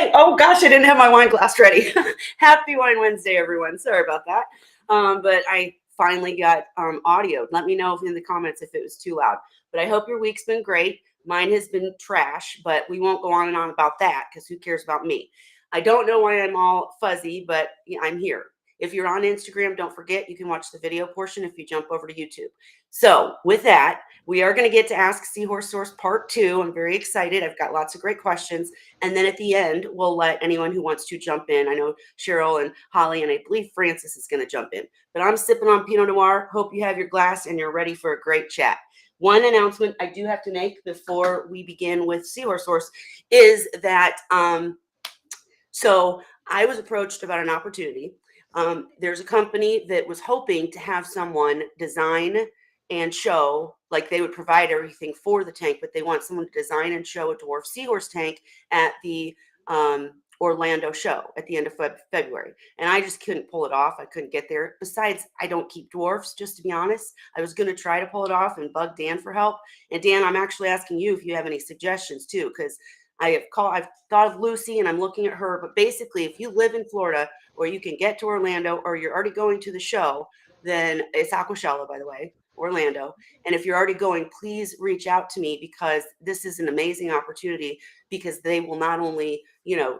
Okay. Oh gosh, I didn't have my wine glass ready. Happy Wine Wednesday, everyone. Sorry about that. But I finally got audio. Let me know in the comments if it was too loud. But I hope your week's been great. Mine has been trash, but we won't go on and on about that because who cares about me? I don't know why I'm all fuzzy, but I'm here. If you're on Instagram, don't forget you can watch the video portion if you jump over to YouTube. So with that, we are going to get to Ask Seahorse Source Part 2. I'm very excited. I've got lots of great questions. And then at the end, we'll let anyone who wants to jump in. I know Cheryl and Holly, and I believe Francis is going to jump in. But I'm sipping on Pinot Noir. Hope you have your glass and you're ready for a great chat. One announcement I do have to make before we begin with Seahorse Source is that so I was approached about an opportunity. There's a company that was hoping to have someone design and show, like they would provide everything for the tank, but they want someone to design and show a dwarf seahorse tank at the Orlando show at the end of February. And I just couldn't pull it off. I couldn't get there. Besides, I don't keep dwarfs, just to be honest. I was going to try to pull it off and bug Dan for help. And Dan, I'm actually asking you if you have any suggestions too, because I've thought of Lucy and I'm looking at her, but basically if you live in Florida or you can get to Orlando or you're already going to the show, then it's AQUASHELLA, by the way, Orlando. And if you're already going, please reach out to me because this is an amazing opportunity because they will not only,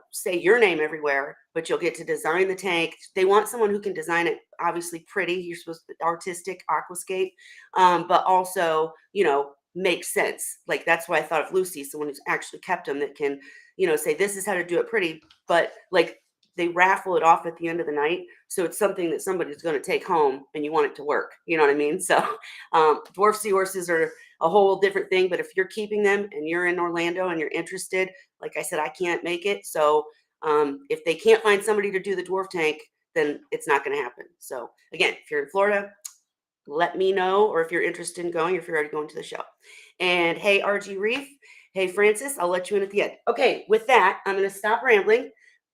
say your name everywhere, but you'll get to design the tank. They want someone who can design it, obviously pretty. You're supposed to artistic aquascape, but also, makes sense. Like that's why I thought of Lucy, someone who's actually kept them that can, say this is how to do it pretty, but like they raffle it off at the end of the night. So it's something that somebody's going to take home and you want it to work. You know what I mean? So dwarf seahorses are a whole different thing, but if you're keeping them and you're in Orlando and you're interested, like I said, I can't make it. So if they can't find somebody to do the dwarf tank, then it's not going to happen. So again, if you're in Florida, let me know, or if you're interested in going, if you're already going to the show. And hey, RG Reef. Hey, Francis, I'll let you in at the end. Okay, with that, I'm going to stop rambling.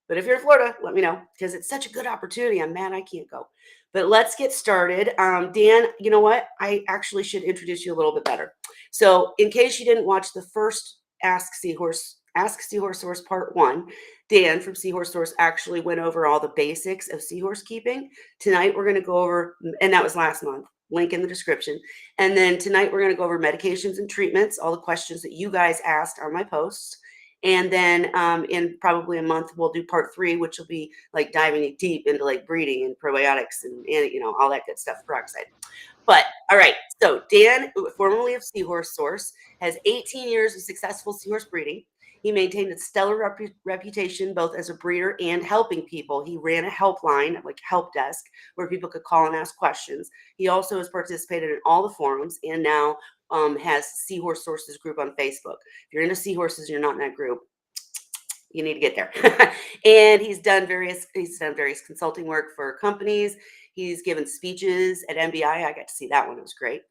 But if you're in Florida, let me know because it's such a good opportunity. I'm mad I can't go. But let's get started. Dan, you know what? I actually should introduce you a little bit better. So in case you didn't watch the first Ask Seahorse Source Part 1, Dan from Seahorse Source actually went over all the basics of seahorse keeping. Tonight, we're going to go over, and that was last month. Link in the description. And then tonight we're going to go over medications and treatments, all the questions that you guys asked on my posts. And then in probably a month, we'll do part 3, which will be like diving deep into like breeding and probiotics and all that good stuff, peroxide. But all right, so Dan, formerly of Seahorse Source, has 18 years of successful seahorse breeding. He maintained a stellar reputation both as a breeder and helping people. He ran a helpline, like help desk, where people could call and ask questions. He also has participated in all the forums and now has Seahorse Sources group on Facebook. If you're into seahorses and you're not in that group, you need to get there. And he's done various consulting work for companies. He's given speeches at MBI. I got to see that one. It was great.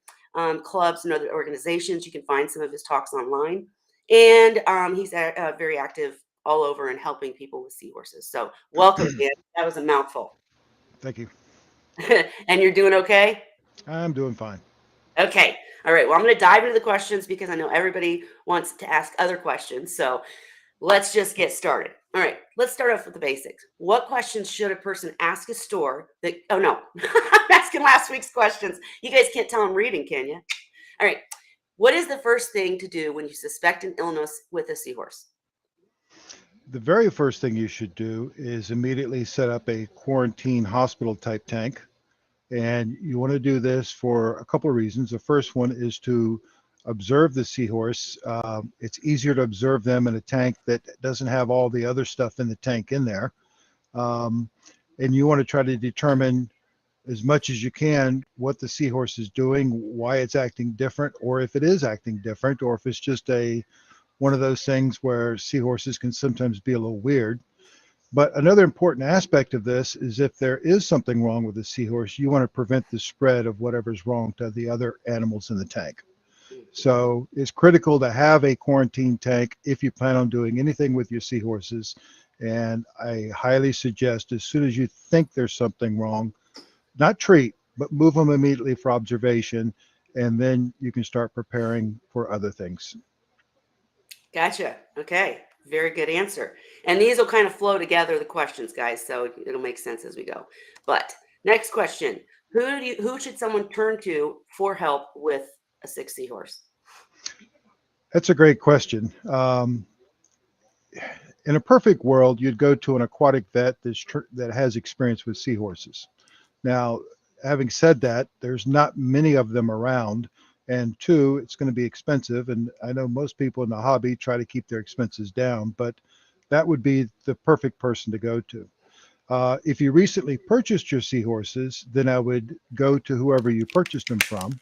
Clubs and other organizations. You can find some of his talks online. And he's very active all over and helping people with seahorses. So welcome, Dan. That was a mouthful. Thank you. And you're doing okay? I'm doing fine. Okay. All right. Well, I'm going to dive into the questions because I know everybody wants to ask other questions. So let's just get started. All right. Let's start off with the basics. What questions should a person ask a store that, oh no, I'm asking last week's questions. You guys can't tell I'm reading, can you? All right. What is the first thing to do when you suspect an illness with a seahorse? The very first thing you should do is immediately set up a quarantine hospital type tank. And you want to do this for a couple of reasons. The first one is to observe the seahorse. It's easier to observe them in a tank that doesn't have all the other stuff in the tank in there. And you want to try to determine as much as you can what the seahorse is doing, why it's acting different, or if it is acting different, or if it's just one of those things where seahorses can sometimes be a little weird. But another important aspect of this is if there is something wrong with the seahorse, you want to prevent the spread of whatever's wrong to the other animals in the tank. So it's critical to have a quarantine tank if you plan on doing anything with your seahorses. And I highly suggest as soon as you think there's something wrong, not treat, but move them immediately for observation. And then you can start preparing for other things. Gotcha. Okay. Very good answer. And these will kind of flow together, the questions, guys, so it'll make sense as we go. But next question. Who should someone turn to for help with a sick seahorse? That's a great question. In a perfect world, you'd go to an aquatic vet that has experience with seahorses. Now, having said that, there's not many of them around. And two, it's going to be expensive. And I know most people in the hobby try to keep their expenses down, but that would be the perfect person to go to. If you recently purchased your seahorses, then I would go to whoever you purchased them from.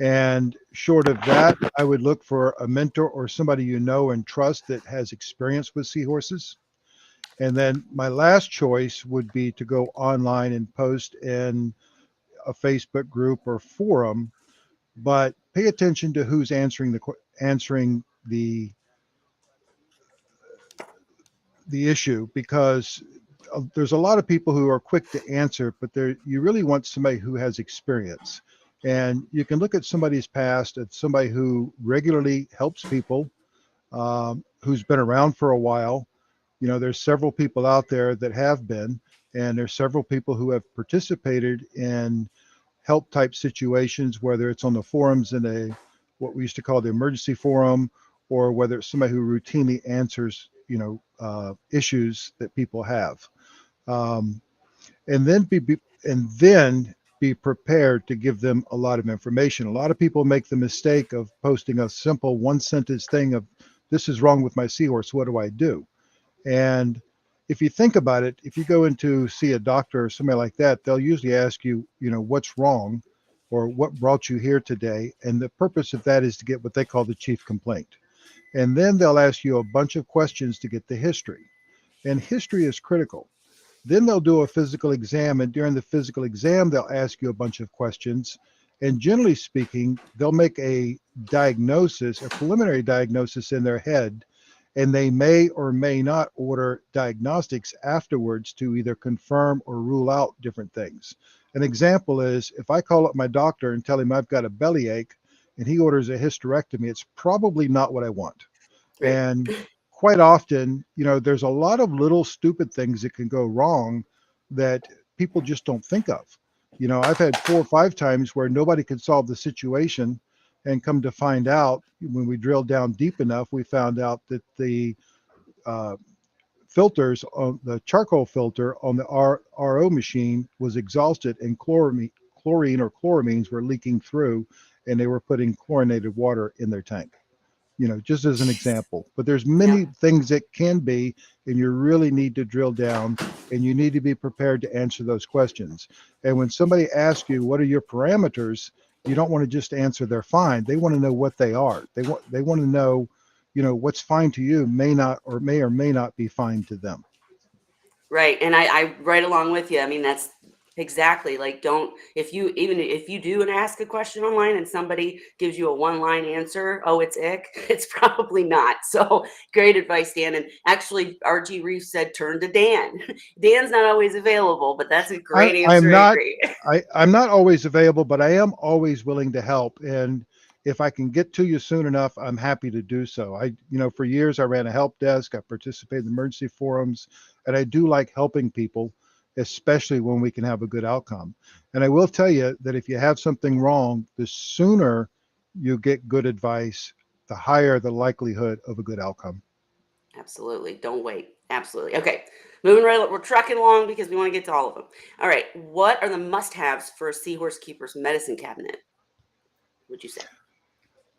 And short of that, I would look for a mentor or somebody you know and trust that has experience with seahorses. And then my last choice would be to go online and post in a Facebook group or forum, but pay attention to who's answering the issue, because there's a lot of people who are quick to answer, but you really want somebody who has experience. And you can look at somebody's past, at somebody who regularly helps people, who's been around for a while. You know, there's several people out there that have been, and there's several people who have participated in help type situations, whether it's on the forums in what we used to call the emergency forum, or whether it's somebody who routinely answers, issues that people have. Um, and then be prepared to give them a lot of information. A lot of people make the mistake of posting a simple one sentence thing of, "This is wrong with my seahorse, what do I do?" And if you think about it, if you go in to see a doctor or somebody like that, they'll usually ask you, what's wrong or what brought you here today. And the purpose of that is to get what they call the chief complaint. And then they'll ask you a bunch of questions to get the history. And history is critical. Then they'll do a physical exam. And during the physical exam, they'll ask you a bunch of questions. And generally speaking, they'll make a diagnosis, a preliminary diagnosis in their head, and they may or may not order diagnostics afterwards to either confirm or rule out different things. An example is, if I call up my doctor and tell him I've got a bellyache and he orders a hysterectomy, it's probably not what I want. Right. And quite often, there's a lot of little stupid things that can go wrong that people just don't think of. I've had 4 or 5 times where nobody could solve the situation, and come to find out, when we drilled down deep enough, we found out that the filters on the charcoal filter on the RO machine was exhausted, and chlorine or chloramines were leaking through, and they were putting chlorinated water in their tank. Just as an example. But there's many Yeah. things that can be, and you really need to drill down, and you need to be prepared to answer those questions. And when somebody asks you, what are your parameters, you don't want to just answer they're fine. They want to know what they are. They want to know, what's fine to you may or may not be fine to them. Right. And I right along with you. I mean, that's exactly like, if you do and ask a question online and somebody gives you a one-line answer, oh, it's ick, it's probably not. So great advice, Dan. And actually, RG Reef said turn to Dan. Dan's not always available, but that's a great I'm answer. I not agree. I'm not always available, but I am always willing to help. And if I can get to you soon enough, I'm happy to do so. For years I ran a help desk. I participated in emergency forums, and I do like helping people, especially when we can have a good outcome. And I will tell you that if you have something wrong, the sooner you get good advice, the higher the likelihood of a good outcome. Absolutely. Don't wait. Absolutely. Okay. Moving right. We're trucking along because we want to get to all of them. All right. What are the must-haves for a seahorse keeper's medicine cabinet, would you say?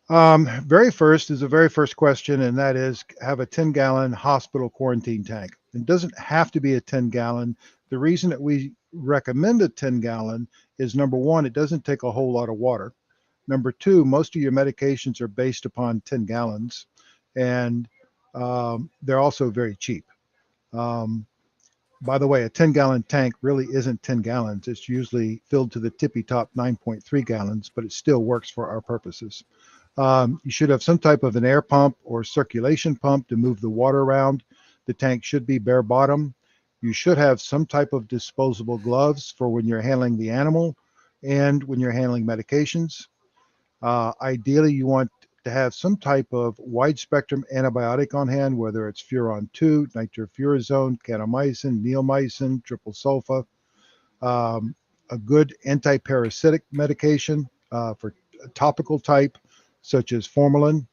Very first is the very first question, and that is, have a 10-gallon hospital quarantine tank. It doesn't have to be a 10-gallon. The reason that we recommend a 10-gallon is, number one, it doesn't take a whole lot of water. Number two, most of your medications are based upon 10 gallons, and they're also very cheap. Um, by the way, a 10-gallon tank really isn't 10 gallons. It's usually filled to the tippy top 9.3 gallons, but it still works for our purposes. You should have some type of an air pump or circulation pump to move the water around. The tank should be bare bottom. You should have some type of disposable gloves for when you're handling the animal and when you're handling medications. Ideally, you want to have some type of wide spectrum antibiotic on hand, whether it's furon 2, nitrofurazone, kanamycin, neomycin, triple sulfa, a good anti-parasitic medication for topical type, such as Formalin,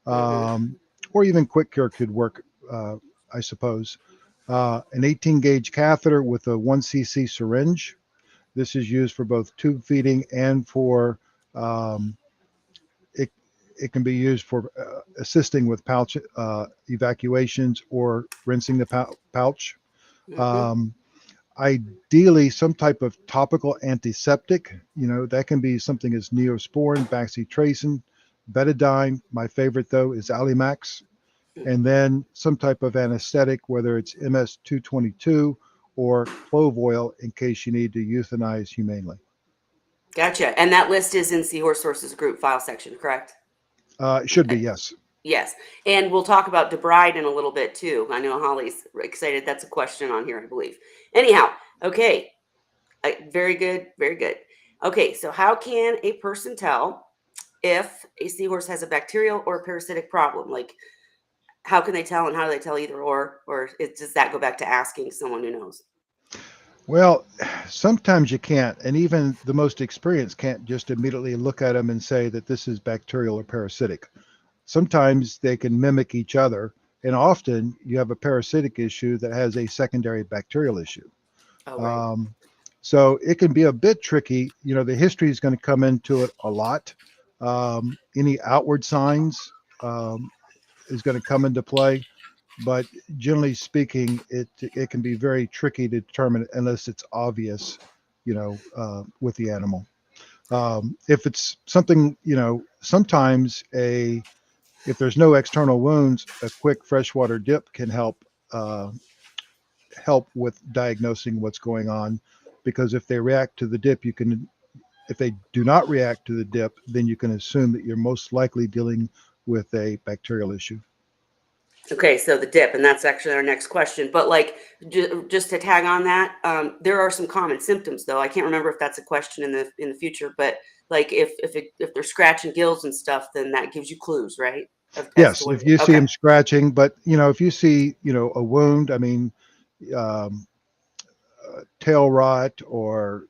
or even quick cure could work, I suppose. An 18 gauge catheter with a 1 cc syringe. This is used for both tube feeding and for it. It can be used for assisting with pouch evacuations or rinsing the pouch. Ideally, some type of topical antiseptic. That can be something as Neosporin, bacitracin, betadine. My favorite though is Alimax, and then some type of anesthetic, whether it's MS-222 or clove oil, in case you need to euthanize humanely. Gotcha. And that list is in Seahorse Source's group file section, correct? It should be, yes. Yes. And we'll talk about debride in a little bit too. I know Holly's excited. That's a question on here, I believe. Anyhow, okay. Very good. Very good. Okay. So how can a person tell if a seahorse has a bacterial or a parasitic problem? Like, how can they tell, and how do they tell either or does that go back to asking someone who knows? Well, sometimes you can't, and even the most experienced can't just immediately look at them and say that this is bacterial or parasitic. Sometimes they can mimic each other, and often you have a parasitic issue that has a secondary bacterial issue. Oh, right. So it can be a bit tricky. The history is going to come into it a lot. Any outward signs is going to come into play, but generally speaking, it can be very tricky to determine unless it's obvious, with the animal. If it's something, sometimes if there's no external wounds, a quick freshwater dip can help with diagnosing what's going on, because if they react to the dip, if they do not react to the dip, then you can assume that you're most likely dealing with a bacterial issue. Okay, so the dip, and that's actually our next question. But like, just to tag on that, there are some common symptoms, though. I can't remember if that's a question in the future, but like if they're scratching gills and stuff, then that gives you clues, right? Yes, if you see them scratching, but if you see a wound, I mean, tail rot or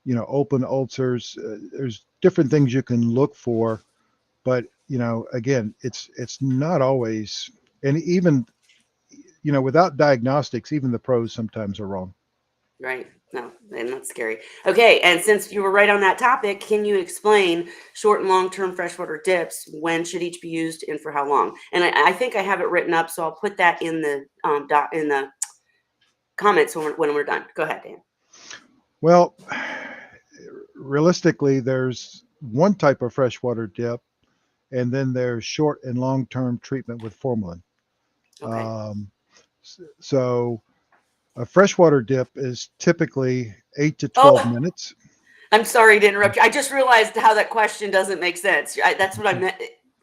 open ulcers, there's different things you can look for, but again, it's not always, and even without diagnostics, even the pros sometimes are wrong. Right. No, and that's scary. Okay, and since you were right on that topic, can you explain short and long-term freshwater dips? When should each be used and for how long? And I think I have it written up, so I'll put that in the in the comments when we're done. Go ahead, Dan. Well, realistically, there's one type of freshwater dip, and then there's short and long-term treatment with formalin. Okay. So a freshwater dip is typically 8 to 12 minutes. I'm sorry to interrupt you. I just realized how that question doesn't make sense. That's what I meant.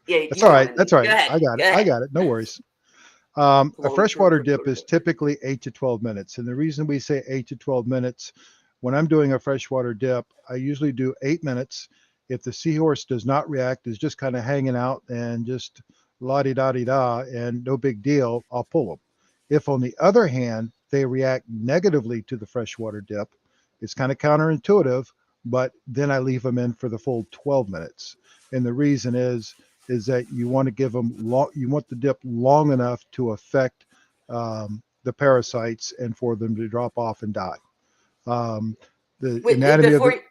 Yeah, that's all right. That's all right. I got it. No worries. A freshwater dip is typically 8 to 12 minutes. And the reason we say 8 to 12 minutes, when I'm doing a freshwater dip, I usually do 8 minutes. If the seahorse does not react, is just kind of hanging out and just la-di-da-di-da and no big deal, I'll pull them. If, on the other hand, they react negatively to the freshwater dip, it's kind of counterintuitive, but then I leave them in for the full 12 minutes. And the reason is that you want to give them you want the dip long enough to affect the parasites and for them to drop off and die. Anatomy of the,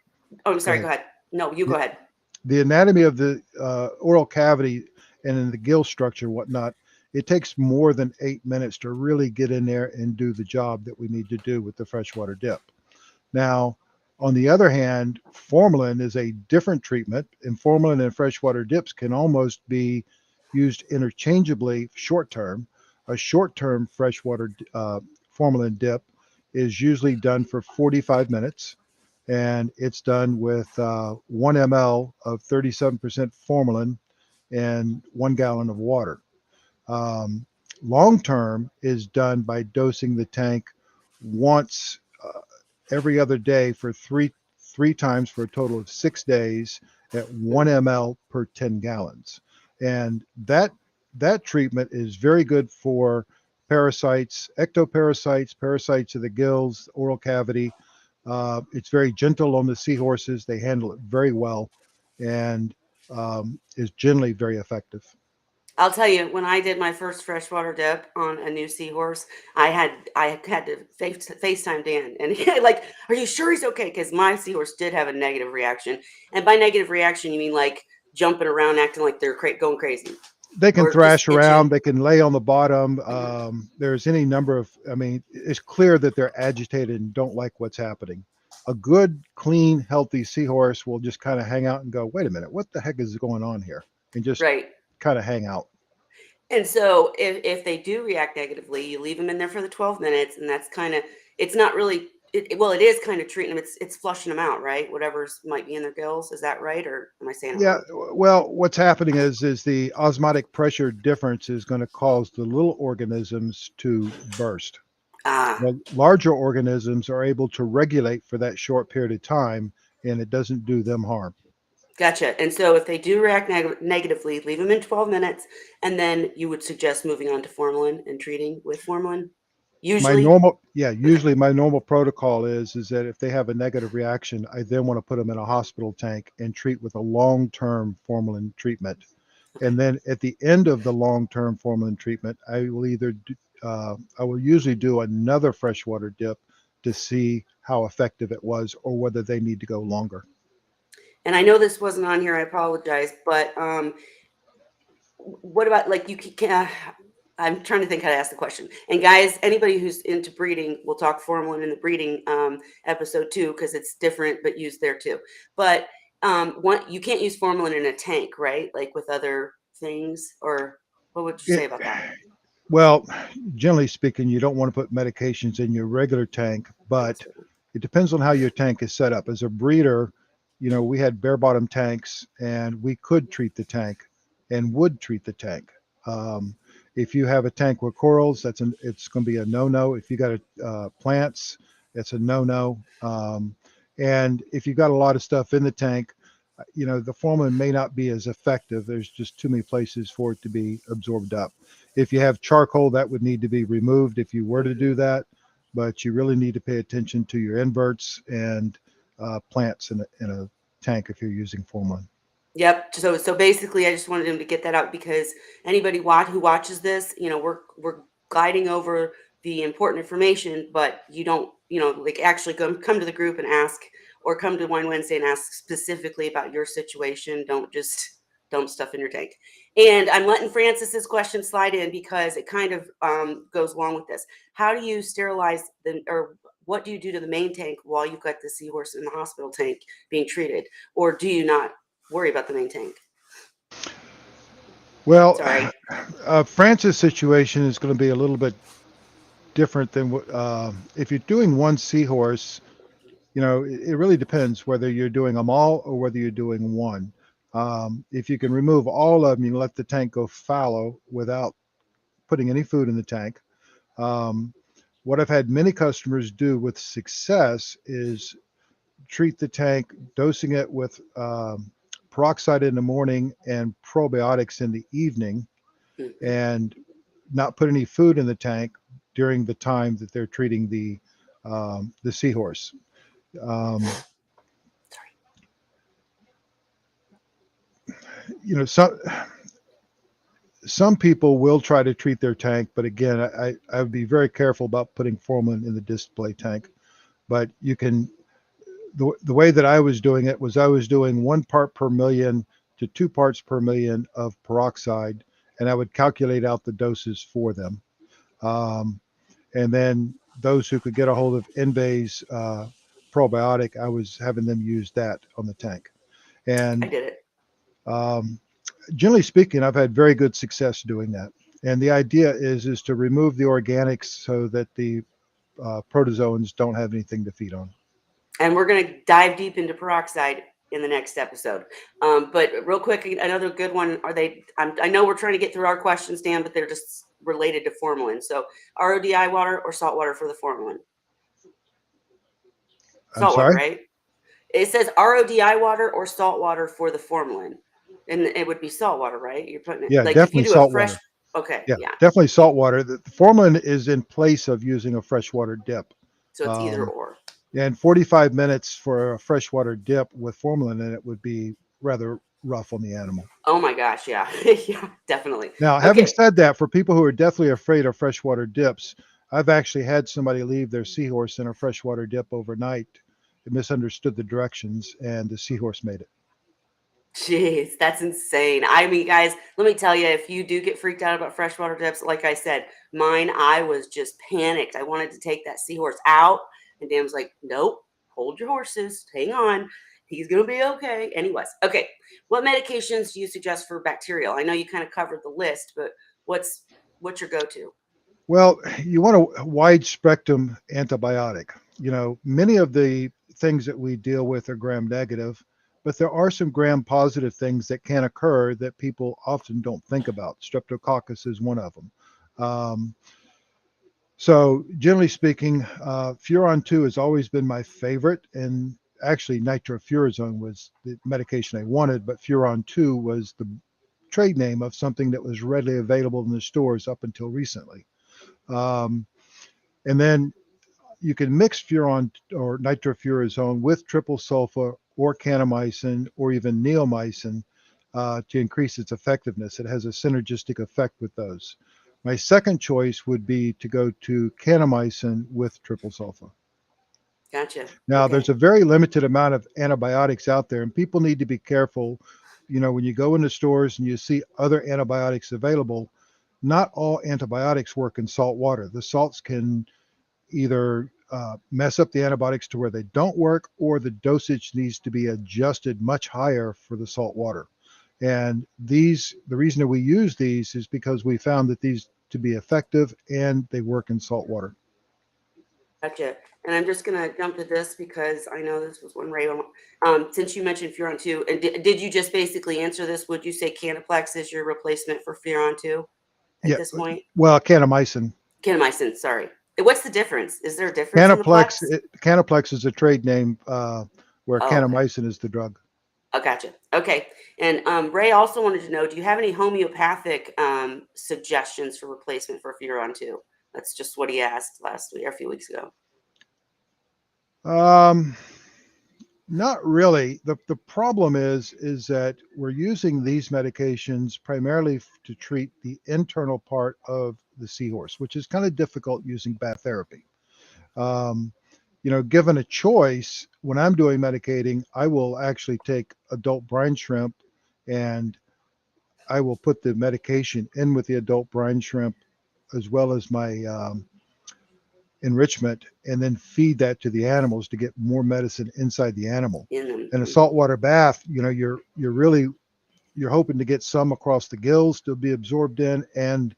I'm sorry, go ahead. No, you go ahead. The anatomy of the oral cavity and in the gill structure, whatnot, it takes more than 8 minutes to really get in there and do the job that we need to do with the freshwater dip. Now, on the other hand, formalin is a different treatment, and formalin and freshwater dips can almost be used interchangeably short term. A short term freshwater formalin dip is usually done for 45 minutes, and it's done with 1 ml of 37% formalin and 1 gallon of water. Long term is done by dosing the tank once every other day for three times for a total of 6 days, at 1 ml per 10 gallons. And that treatment is very good for parasites, ectoparasites, parasites of the gills, oral cavity. It's very gentle on the seahorses. They handle it very well, and is generally very effective. I'll tell you, when I did my first freshwater dip on a new seahorse, I had to FaceTime Dan, and he like, "Are you sure he's okay?" Because my seahorse did have a negative reaction, and by negative reaction, you mean like jumping around, acting like they're going crazy, They can or just thrash around. itching. They can lay on the bottom. There's any number of. I mean, it's clear that they're agitated and don't like what's happening. A good, clean, healthy seahorse will just kind of hang out and go, "Wait a minute, what the heck is going on here?" And just Right. kind of hang out. And so if they do react negatively, you leave them in there for the 12 minutes, and that's kind of, it's not really well, it is kind of treating them. It's flushing them out, right? Whatever's might be in their gills. Is that right? Or am I saying it Yeah, wrong? well, what's happening is the osmotic pressure difference is going to cause the little organisms to burst. Ah, The larger organisms are able to regulate for that short period of time, and it doesn't do them harm. gotcha. And so if they do react negatively, leave them in 12 minutes, and then you would suggest moving on to formalin and treating with formalin. Usually, okay. Usually my normal protocol is that if they have a negative reaction, I then want to put them in a hospital tank and treat with a long-term formalin treatment. Okay. And then at the end of the long-term formalin treatment, I will usually do another freshwater dip to see how effective it was or whether they need to go longer. And I know this wasn't on here. I apologize, but what about like you can? I'm trying to think how to ask the question. And guys, anybody who's into breeding, we'll talk formalin in the breeding episode too, because it's different but used there too. But one, you can't use formalin in a tank, right? Like with other things, or what would you It, say about that? well, generally speaking, you don't want to put medications in your regular tank, but Absolutely. it depends on how your tank is set up. As a breeder, we had bare bottom tanks and we could treat the tank and would treat the tank. Um, if you have a tank with corals, it's going to be a no-no. If you got plants, it's a no-no. And if you've got a lot of stuff in the tank, the formalin may not be as effective. There's just too many places for it to be absorbed up. If you have charcoal, that would need to be removed if you were to Mhm. do that, but you really need to pay attention to your inverts and plants in a tank if you're using formalin. Yep. So basically, I just wanted him to get that out because anybody who watches this, we're gliding over the important information, but you don't, like actually come to the group and ask, or come to Wine Wednesday and ask specifically about your situation. Don't just dump stuff in your tank. And I'm letting Francis's question slide in because it kind of goes along with this. How do you sterilize or what do you do to the main tank while you've got the seahorse in the hospital tank being treated, or do you not worry about the main tank? Well, Sorry. France's situation is going to be a little bit different than if you're doing one seahorse. It really depends whether you're doing them all or whether you're doing one. If you can remove all of them, you let the tank go fallow without putting any food in the tank. Um, what I've had many customers do with success is treat the tank, dosing it with peroxide in the morning and probiotics in the evening, Mhm. and not put any food in the tank during the time that they're treating the seahorse. Um, Sorry. some people will try to treat their tank, but again, I would be very careful about putting formalin in the display tank. But you can the way that I was doing it was I was doing 1 part per million to 2 parts per million of peroxide, and I would calculate out the doses for them. Um, and then those who could get a hold of Envase probiotic, I was having them use that on the tank. I And did it. um, generally speaking, I've had very good success doing that. And the idea is to remove the organics so that the protozoans don't have anything to feed on. And we're going to dive deep into peroxide in the next episode. But real quick, another good one. I know we're trying to get through our questions, Dan, but they're just related to formalin. So RODI water or salt water for the formalin? I'm Salt water, sorry. right? It says RODI water or salt water for the formalin. And it would be salt water, right? You're putting it Yeah, like if you definitely do a salt fresh, water. okay, Yeah, yeah. definitely salt water. The formalin is in place of using a freshwater dip. So it's either Um, or. and 45 minutes for a freshwater dip with formalin in it would be rather rough on the animal. Oh my gosh, yeah. Yeah, definitely. Now, having Okay. said that, for people who are deathly afraid of freshwater dips, I've actually had somebody leave their seahorse in a freshwater dip overnight. They misunderstood the directions, and the seahorse made it. Jeez, that's insane. I mean, guys, let me tell you, if you do get freaked out about freshwater dips, like I said, mine, I was just panicked. I wanted to take that seahorse out, and Dan was like, "Nope, hold your horses, hang on, he's gonna be okay." Anyways, okay, what medications do you suggest for bacterial? I know you kind of covered the list, but what's your go-to? Well, you want a wide spectrum antibiotic. Many of the things that we deal with are gram negative, but there are some gram positive things that can occur that people often don't think about. Streptococcus is one of them. Um, so, generally speaking, Furon 2 has always been my favorite. And actually, nitrofurazone was the medication I wanted, but Furon 2 was the trade name of something that was readily available in the stores up until recently. Um, and then you can mix furon or nitrofurazone with triple sulfa or kanamycin or even neomycin to increase its effectiveness. It has a synergistic effect with those. My second choice would be to go to kanamycin with triple sulfa. Gotcha. Now, there's Okay. a very limited amount of antibiotics out there, and people need to be careful. When you go into stores and you see other antibiotics available, not all antibiotics work in salt water. The salts can either mess up the antibiotics to where they don't work, or the dosage needs to be adjusted much higher for the salt water. And the reason that we use these is because we found that these to be effective and they work in salt water. Gotcha. And I'm just gonna jump to this because I know this was one Ray. Since you mentioned Furon 2, and did you just basically answer this? Would you say Kanaplex is your replacement for Furon 2 at Yeah, this point? well, kanamycin. Kanamycin, sorry. What's the difference? Is there a difference in the Canaplex, plex? Canaplex is a trade name where Oh, okay. kanamycin is the drug. Oh, gotcha. Okay. And Ray also wanted to know, do you have any homeopathic suggestions for replacement for Furon 2? That's just what he asked last week or a few weeks ago. Um, Not really. The problem is that we're using these medications primarily to treat the internal part of the seahorse, which is kind of difficult using bath therapy. Um, Given a choice, when I'm doing medicating, I will actually take adult brine shrimp and I will put the medication in with the adult brine shrimp as well as my enrichment, and then feed that to the animals to get more medicine inside the animal. In them. In a Mhm. saltwater bath, you're hoping to get some across the gills to be absorbed in, and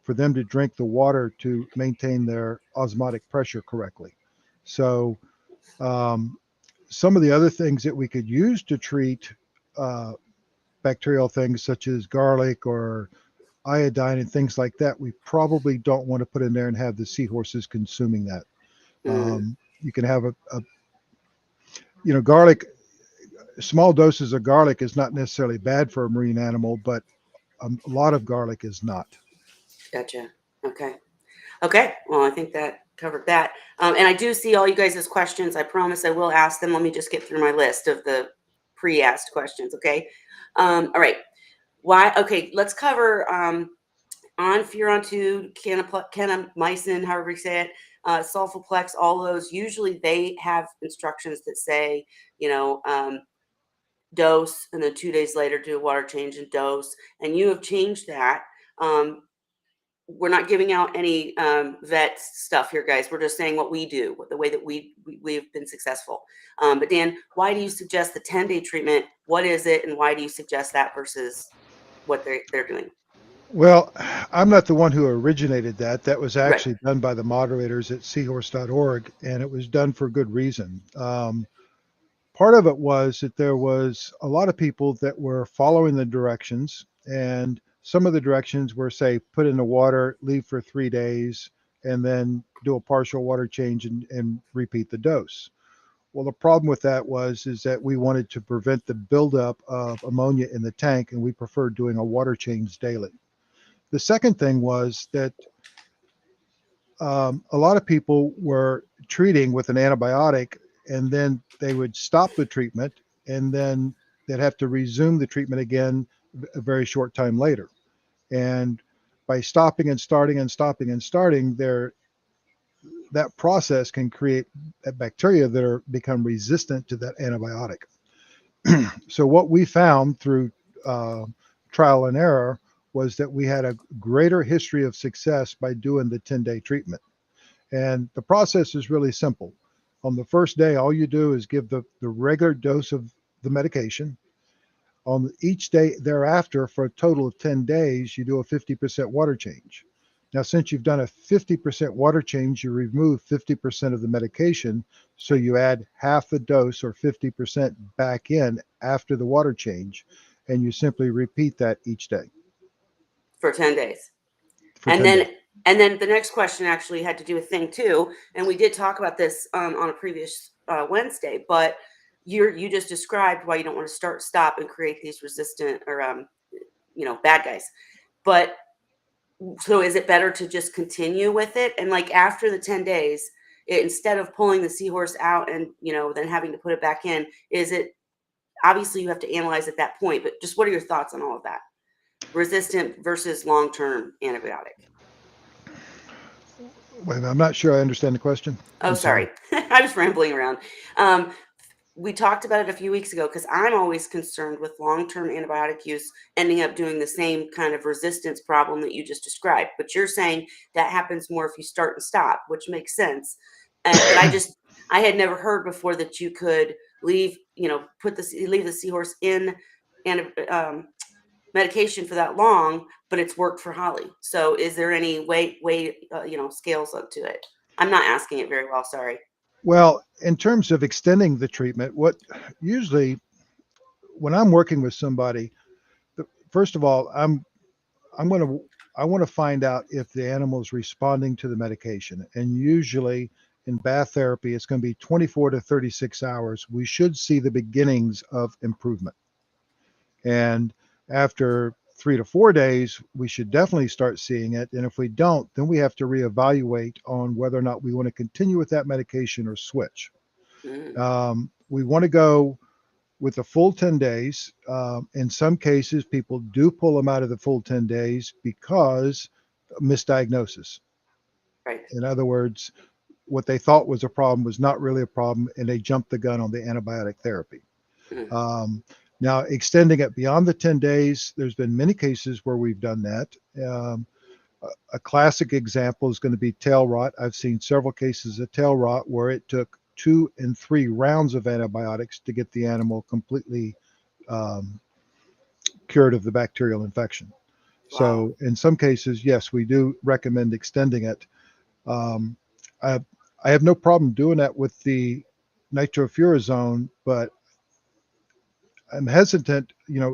for them to drink the water to maintain their osmotic pressure correctly. So um, some of the other things that we could use to treat uh, bacterial things such as garlic or iodine and things like that, we probably don't want to put in there and have the seahorses consuming that. Mm, You can have garlic. Small doses of garlic is not necessarily bad for a marine animal, but a lot of garlic is not. gotcha. Okay. Okay. Well, I think that covered that. And I do see all you guys' questions. I promise I will ask them. Let me just get through my list of the pre-asked questions. Okay. All right. Why? Okay. Let's cover on Furon 2, kanamycin, however you say it, sulfaplex, all those. Usually they have instructions that say, you know, dose, and then 2 days later do a water change and dose. And you have changed that. Um, we're not giving out any vet stuff here, guys. We're just saying what we do, the way that we've been successful. But Dan, why do you suggest the 10-day treatment? What is it, and why do you suggest that versus what they're doing? Well, I'm not the one who originated that. That was Right. actually done by the moderators at seahorse.org, and it was done for good reason. Part of it was that there was a lot of people that were following the directions, and some of the directions were, say, put in the water, leave for 3 days, and then do a partial water change and repeat the dose. Well, the problem with that is that we wanted to prevent the buildup of ammonia in the tank, and we preferred doing a water change daily. The second thing was that a lot of people were treating with an antibiotic, and then they would stop the treatment, and then they'd have to resume the treatment again a very short time later. And by stopping and starting and stopping and starting, that process can create bacteria that become resistant to that antibiotic. So what we found through trial and error was that we had a greater history of success by doing the 10-day treatment. And the process is really simple. On the first day, all you do is give the regular dose of the medication. On each day thereafter, for a total of 10 days, you do a 50% water change. Now, since you've done a 50% water change, you remove 50% of the medication. So you add half the dose or 50% back in after the water change. And you simply repeat that each day. For 10 days. For And 10 then days. and then the next question actually had to do with thing two, and we did talk about this on a previous Wednesday, but you just described why you don't want to stop and create these resistant or bad guys. But so is it better to just continue with it, and like after the 10 days, instead of pulling the seahorse out and then having to put it back in, is it obviously you have to analyze at that point, but just what are your thoughts on all of that? Resistant versus long-term antibiotic. Wait, I'm not sure I understand the question. Oh, I'm sorry. sorry. I was rambling around. Um, we talked about it a few weeks ago because I'm always concerned with long-term antibiotic use ending up doing the same kind of resistance problem that you just described. But you're saying that happens more if you start and stop, which makes sense. But I had never heard before that you could leave the seahorse in and medication for that long, but it's worked for Holly. So is there any way scales up to it? I'm not asking it very well. Sorry. Well, in terms of extending the treatment, what usually when I'm working with somebody, first of all, I want to find out if the animal is responding to the medication. And usually in bath therapy, it's going to be 24 to 36 hours. We should see the beginnings of improvement. And after 3 to 4 days, we should definitely start seeing it. And if we don't, then we have to reevaluate on whether or not we want to continue with that medication or switch. We want to go with the full 10 days. In some cases, people do pull them out of the full 10 days because misdiagnosis. Right. In other words, what they thought was a problem was not really a problem, and they jumped the gun on the antibiotic therapy. Now, extending it beyond the 10 days, there's been many cases where we've done that. A classic example is going to be tail rot. I've seen several cases of tail rot where it took 2 and 3 rounds of antibiotics to get the animal completely cured of the bacterial infection. Wow. So in some cases, yes, we do recommend extending it. I have no problem doing that with the nitrofurazone, but I'm hesitant,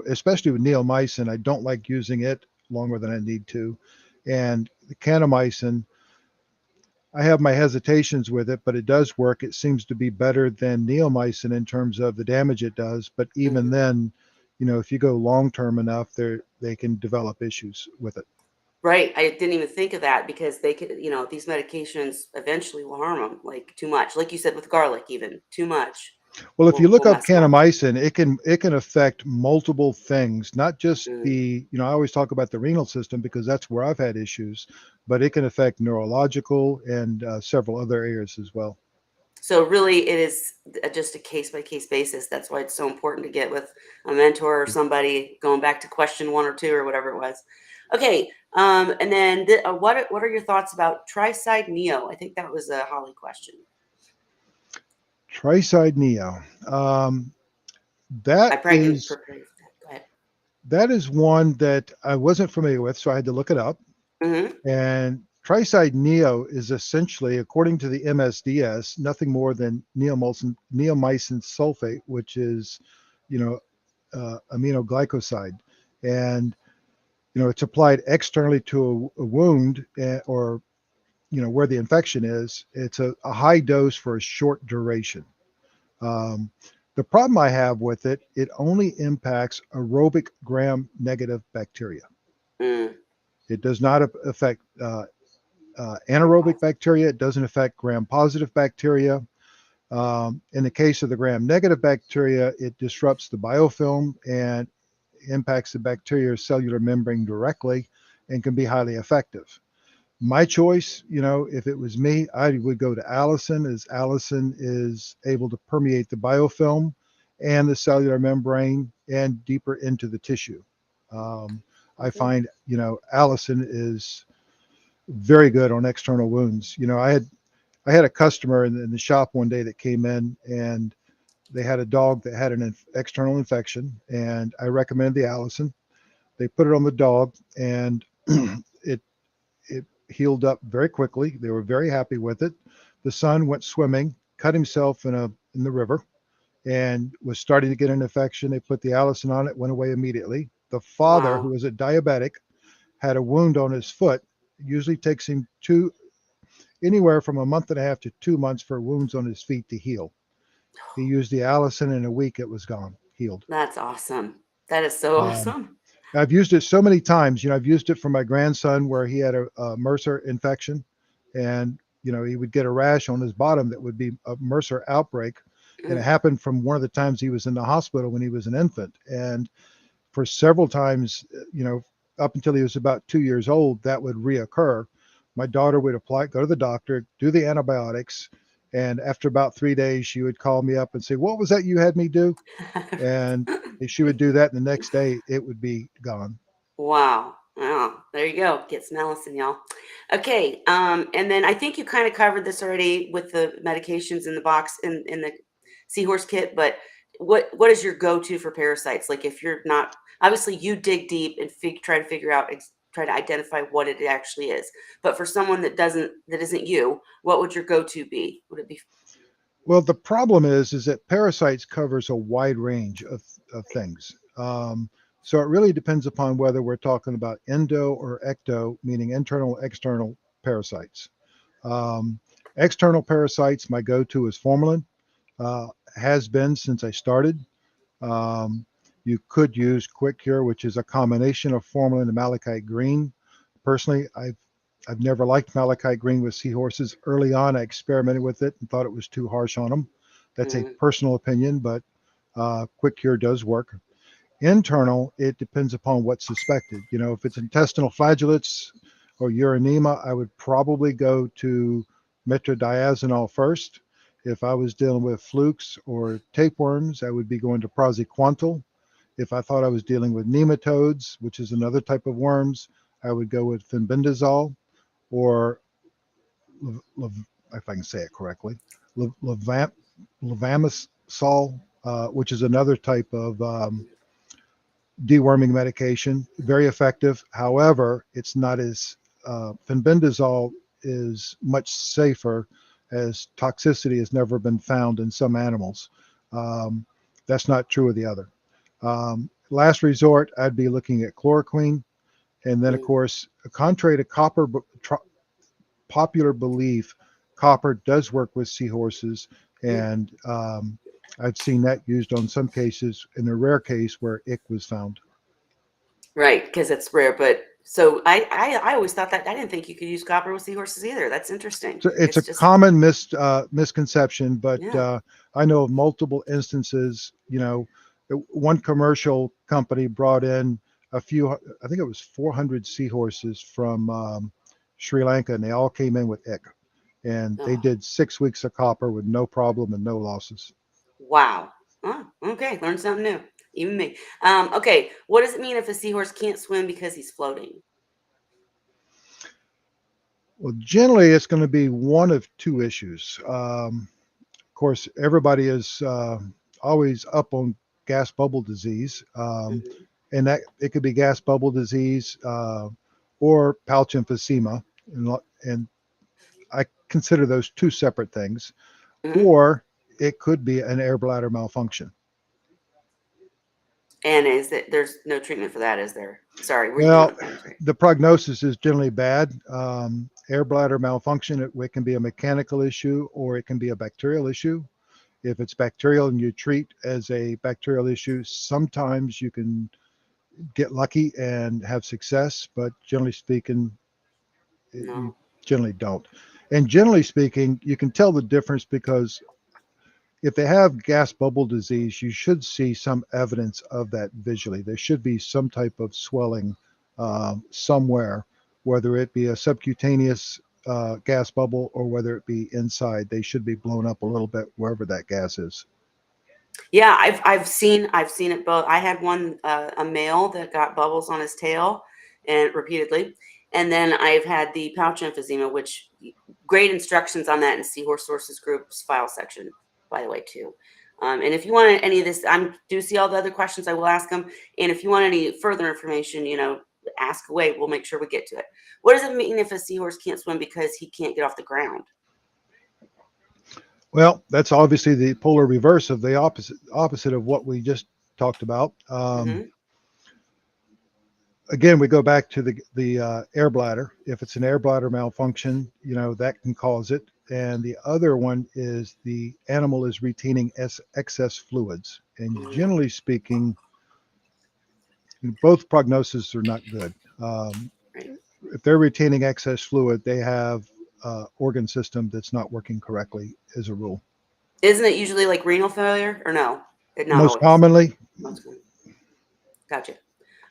especially with neomycin. I don't like using it longer than I need to. And the kanamycin, I have my hesitations with it, but it does work. It seems to be better than neomycin in terms of the damage it does. But even then, if you go long-term enough, they can develop issues with it. Right. I didn't even think of that because they could, these medications eventually will harm them, like too much. Like you said with garlic, even too much. Well, if you look up mess them up. kanamycin, it can affect multiple things, not just I always talk about the renal system because that's where I've had issues, but it can affect neurological and several other areas as well. So really, it is just a case-by-case basis. That's why it's so important to get with a mentor or somebody, going back to question 1 or 2 or whatever it was. Okay, and then what are your thoughts about Triside Neo? I think that was a Holly question. Triside Neo. That is Go ahead. that is one that I wasn't familiar with, so I had to look it up. And Triside Neo is essentially, according to the MSDS, nothing more than neomycin sulfate, which is, aminoglycoside. And, it's applied externally to a wound or, where the infection is. It's a high dose for a short duration. Um, the problem I have with it, it only impacts aerobic gram-negative bacteria. Mm, It does not affect anaerobic bacteria. It doesn't affect gram-positive bacteria. In the case of the gram-negative bacteria, it disrupts the biofilm and impacts the bacterial cellular membrane directly and can be highly effective. My choice, if it was me, I would go to Allison, as Allison is able to permeate the biofilm and the cellular membrane and deeper into the tissue. I okay. find, Allison is very good on external wounds. I had a customer in the shop one day that came in, and they had a dog that had an external infection, and I recommended the Allison. They put it on the dog, and it it healed up very quickly. They were very happy with it. The son went swimming, cut himself in the river, and was starting to get an infection. They put the Allison on it, went away immediately. The father, who Wow. was a diabetic, had a wound on his foot. It usually takes him anywhere from a month and a half to 2 months for wounds on his feet to heal. He used the Allison, in a week it was gone, healed. That's awesome. That is so Um, awesome. I've used it so many times. I've used it for my grandson where he had a MRSA infection, and he would get a rash on his bottom that would be a MRSA outbreak, and it Mm, happened from one of the times he was in the hospital when he was an infant, and for several times, up until he was about 2 years old, that would reoccur. My daughter would go to the doctor, do the antibiotics, and after about 3 days, she would call me up and say, "What was that you had me do?" And she would do that, and the next day it would be gone. Wow. Wow. There you go. Get some Allison, y'all. Okay. And then I think you kind of covered this already with the medications in the box in the seahorse kit, but what is your go-to for parasites? Like if you're not obviously you dig deep and try to figure out try to identify what it actually is. But for someone that isn't you, what would your go-to be? Would it be Well, the problem is that parasites covers a wide range of things. So it really depends upon whether we're talking about endo or ecto, meaning internal, external parasites. Um, External parasites, my go-to is formalin. Uh, has been since I started. Um, you could use Quick Cure, which is a combination of formalin and malachite green. Personally, I've never liked malachite green with seahorses. Early on, I experimented with it and thought it was too harsh on them. That's a mm, personal opinion, but Quick Cure does work. Internal, it depends upon what's suspected. If it's intestinal flagellates or urinema, I would probably go to metrodiazonol first. If I was dealing with flukes or tapeworms, I would be going to praziquantel. If I thought I was dealing with nematodes, which is another type of worms, I would go with fenbendazole or, if I can say it correctly, levamisole, which is another type of deworming medication. Very effective. However, it's not as fenbendazole is much safer, as toxicity has never been found in some animals. Um, that's not true of the other. Last resort, I'd be looking at chloroquine. And then, of mm, course, contrary to popular belief, copper does work with seahorses. mm. And I've seen that used on some cases, in a rare case where ick was found. Right, because it's rare. But so I always thought that I didn't think you could use copper with seahorses either. That's interesting. So it's a It's just common misconception, but yeah. I know of multiple instances. One commercial company brought in a few, I think it was 400 seahorses from Sri Lanka, and they all came in with ick. And they Oh, did 6 weeks of copper with no problem and no losses. wow. Oh, okay. Learn something new. Even me. Okay. What does it mean if a seahorse can't swim because he's floating? Well, generally, it's going to be one of two issues. Of course, everybody is always up on gas bubble disease, Mhm. and that it could be gas bubble disease or pouch emphysema, and I consider those two separate things. Mhm. Or it could be an air bladder malfunction. And is that there's no treatment for that, is there? Sorry, were you Well, going? I'm sorry. the prognosis is generally bad. Air bladder malfunction, it can be a mechanical issue or it can be a bacterial issue. If it's bacterial and you treat as a bacterial issue, sometimes you can get lucky and have success, but generally speaking, you No. generally don't. And generally speaking, you can tell the difference because if they have gas bubble disease, you should see some evidence of that visually. There should be some type of swelling somewhere, whether it be a subcutaneous gas bubble or whether it be inside. They should be blown up a little bit wherever that gas is. Yeah, I've seen it both. I had one a male that got bubbles on his tail and repeatedly, and then I've had the pouch emphysema, which great instructions on that in Seahorse Sources group's file section, by the way, too. And if you want any of this, I do see all the other questions. I will ask them, and if you want any further information, ask away. We'll make sure we get to it. What does it mean if a seahorse can't swim because he can't get off the ground? Well, that's obviously the polar reverse of the opposite of what we just talked about. Hmm. Again, we go back to the air bladder. If it's an air bladder malfunction, that can cause it. And the other one is the animal is retaining excess fluids. And generally speaking, both prognoses are not good. Right. If they're retaining excess fluid, they have organ system that's not working correctly as a rule. Isn't it usually like renal failure or no? Not Most always. commonly, Most common. Gotcha.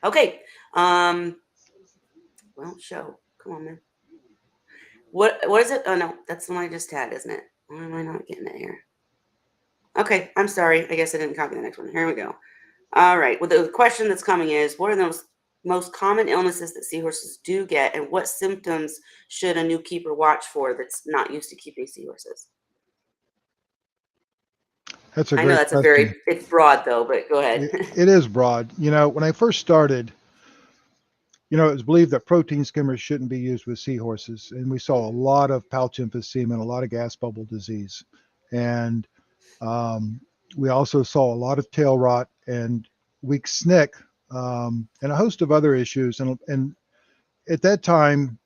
Okay. Well, show. Come on, man. What is it? Oh no, that's the one I just had, isn't it? Why am I not getting it here? Okay, I'm sorry. I guess I didn't copy the next one. Here we go. All right. Well, the question that's coming is, what are those most common illnesses that seahorses do get, and what symptoms should a new keeper watch for that's not used to keeping seahorses? that's a I know great that's question. it's broad though, but go ahead. It is broad. When I first started, it was believed that protein skimmers shouldn't be used with seahorses, and we saw a lot of pouch emphysema and a lot of gas bubble disease, and um, we also saw a lot of tail rot and weak snick, and a host of other issues. And at that time,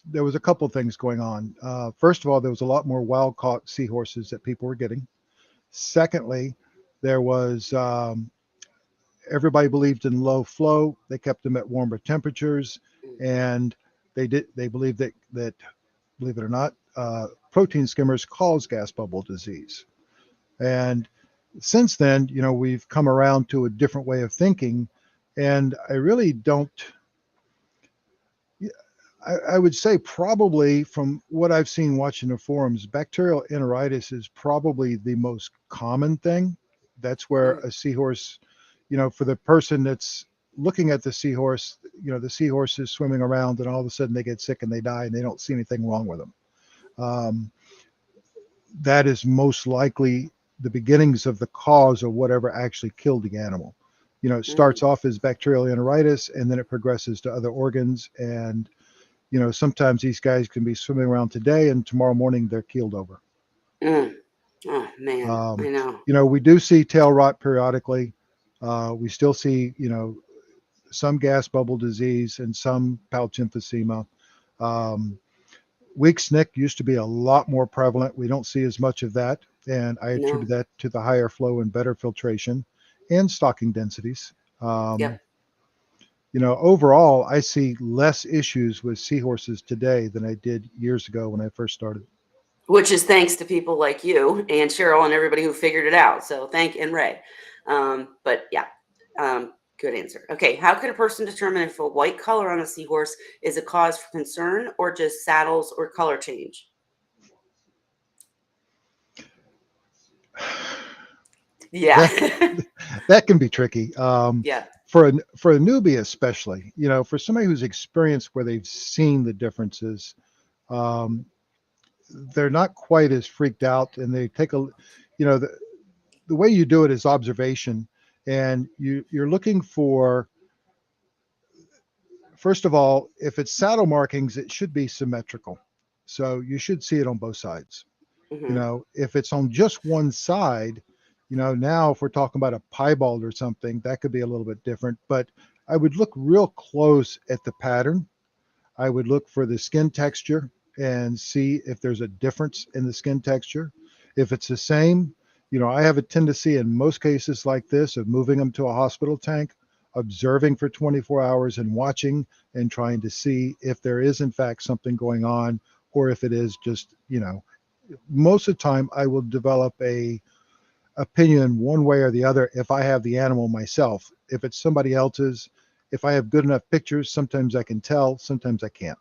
there was a couple things going on. First of all, there was a lot more wild caught seahorses that people were getting. Secondly, there was everybody believed in low flow. They kept them at warmer temperatures, and they believed that believe it or not, protein skimmers cause gas bubble disease. And since then, we've come around to a different way of thinking, and I really don't. I would say probably from what I've seen watching the forums, bacterial enteritis is probably the most common thing. That's where Mm, a seahorse, for the person that's looking at the seahorse, the seahorse is swimming around and all of a sudden they get sick and they die and they don't see anything wrong with them. Um, that is most likely the beginnings of the cause of whatever actually killed the animal. It mm, starts off as bacterial enteritis and then it progresses to other organs. And sometimes these guys can be swimming around today and tomorrow morning they're keeled over. mm. Oh man, I Um, know. we do see tail rot periodically. We still see, some gas bubble disease and some pouch emphysema. Um, Weak snick used to be a lot more prevalent. We don't see as much of that. And I attribute No. that to the higher flow and better filtration and stocking densities. Um, Yep. Overall, I see less issues with seahorses today than I did years ago when I first started. Which is thanks to people like you and Cheryl and everybody who figured it out. So and Ray. But yeah, good answer. Okay, how can a person determine if a white color on a seahorse is a cause for concern or just saddles or color change? Yeah. That that can be tricky. Yeah. For a newbie especially, for somebody who's experienced where they've seen the differences, um, they're not quite as freaked out, and they take the way you do it is observation, and you're looking for, first of all, if it's saddle markings, it should be symmetrical, so you should see it on both sides. Hmm. If it's on just one side, now if we're talking about a piebald or something, that could be a little bit different. But I would look real close at the pattern. I would look for the skin texture and see if there's a difference in the skin texture. If it's the same, I have a tendency in most cases like this of moving them to a hospital tank, observing for 24 hours and watching and trying to see if there is in fact something going on, or if it is just, most of the time I will develop a opinion one way or the other if I have the animal myself. If it's somebody else's, if I have good enough pictures, sometimes I can tell, sometimes I can't.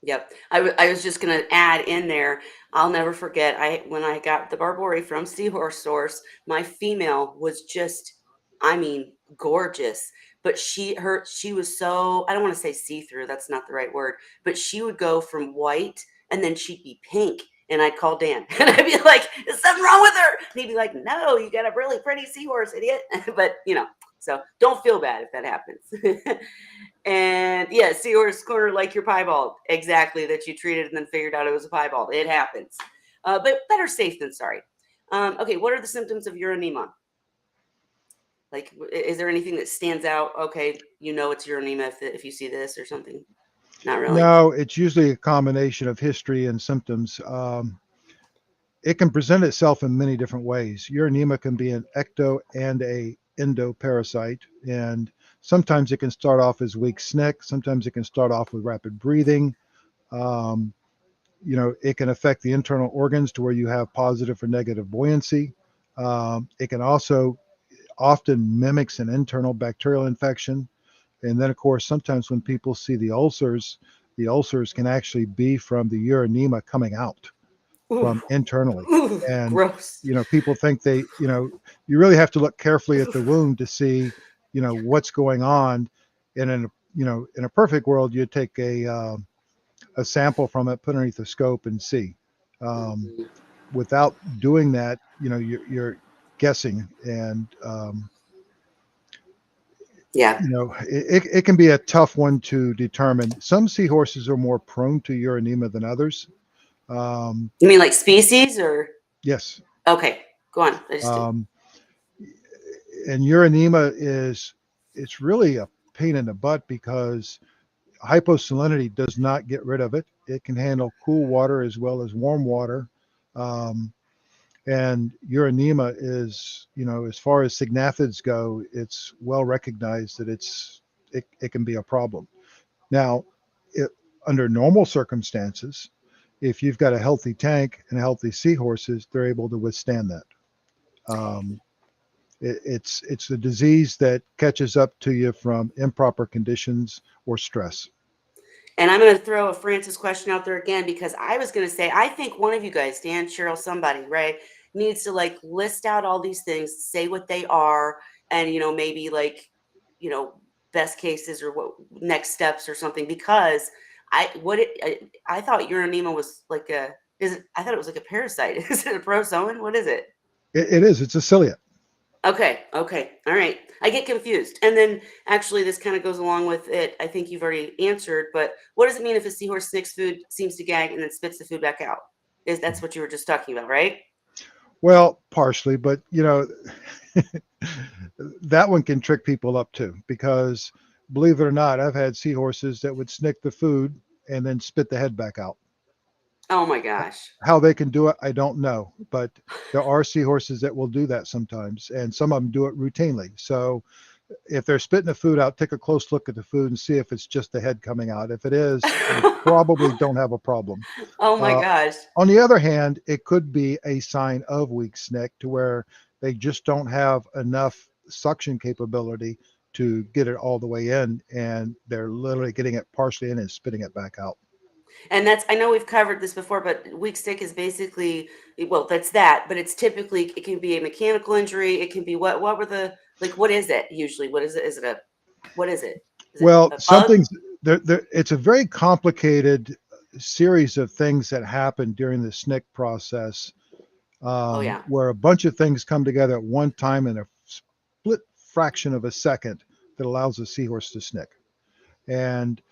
Yep. I was just going to add in there. I'll never forget. When I got the Barbori from Seahorse Source, my female was just, I mean, gorgeous. But she was so, I don't want to say see-through. That's not the right word. But she would go from white and then she'd be pink. And I'd call Dan and I'd be like, "Is something wrong with her?" And he'd be like, "No, you got a really pretty seahorse, idiot." But so don't feel bad if that happens. And yeah, seahorse corner like your piebald. Exactly, that you treated and then figured out it was a piebald. It happens. But better safe than sorry. Okay, what are the symptoms of uronema? Like, is there anything that stands out? Okay, it's uronema if you see this or something. Not really. No, it's usually a combination of history and symptoms. It can present itself in many different ways. Uronema can be an ecto and a endoparasite, and sometimes it can start off as weak snick. Sometimes it can start off with rapid breathing. Um, it can affect the internal organs to where you have positive or negative buoyancy. It can also often mimics an internal bacterial infection. And then, of course, sometimes when people see the ulcers can actually be from the uronema coming out Ooh, from internally. ooh, And, gross. people think you really have to look carefully at the wound to see, what's going on. And in a perfect world, you'd take a sample from it, put underneath the scope and see. Um, Mhm. Without doing that, you're guessing. And, Yeah. it can be a tough one to determine. Some seahorses are more prone to uronema than others. Um, You mean like species or? yes. Okay, go on. I just did. Um, and uronema it's really a pain in the butt because hyposalinity does not get rid of it. It can handle cool water as well as warm water. Um, and uronema is, as far as signathids go, it's well recognized that it can be a problem. Now, it, under normal circumstances, if you've got a healthy tank and healthy seahorses, they're able to withstand that. Um, it's a disease that catches up to you from improper conditions or stress. And I'm going to throw a Francis question out there again because I was going to say, I think one of you guys, Dan, Cheryl, somebody, right, needs to like list out all these things, say what they are, and maybe like, you know, best cases or what next steps or something. Because I thought uronema was like I thought it was like a parasite. Is it a prozoan? What is it? It is. It's a ciliate. Okay. Okay. All right. I get confused. And then actually this kind of goes along with it. I think you've already answered, but what does it mean if a seahorse snicks food, seems to gag, and then spits the food back out? That's what you were just talking about, right? Well, partially, but that one can trick people up too, because believe it or not, I've had seahorses that would snick the food and then spit the head back out. Oh my gosh. How they can do it, I don't know, but there are seahorses that will do that sometimes, and some of them do it routinely. So if they're spitting the food out, take a close look at the food and see if it's just the head coming out. If it is, they probably don't have a problem. Oh my Uh, gosh. on the other hand, it could be a sign of weak snick to where they just don't have enough suction capability to get it all the way in, and they're literally getting it partially in and spitting it back out. And I know we've covered this before, but weak stick is basically, well, that's that, but it's typically, it can be a mechanical injury. It can be what were like, what is it usually? What is it? What is it? Is it Well, a bug? something's it's a very complicated series of things that happen during the SNCC process, Oh yeah. where a bunch of things come together at one time in a split fraction of a second that allows a seahorse to SNCC. And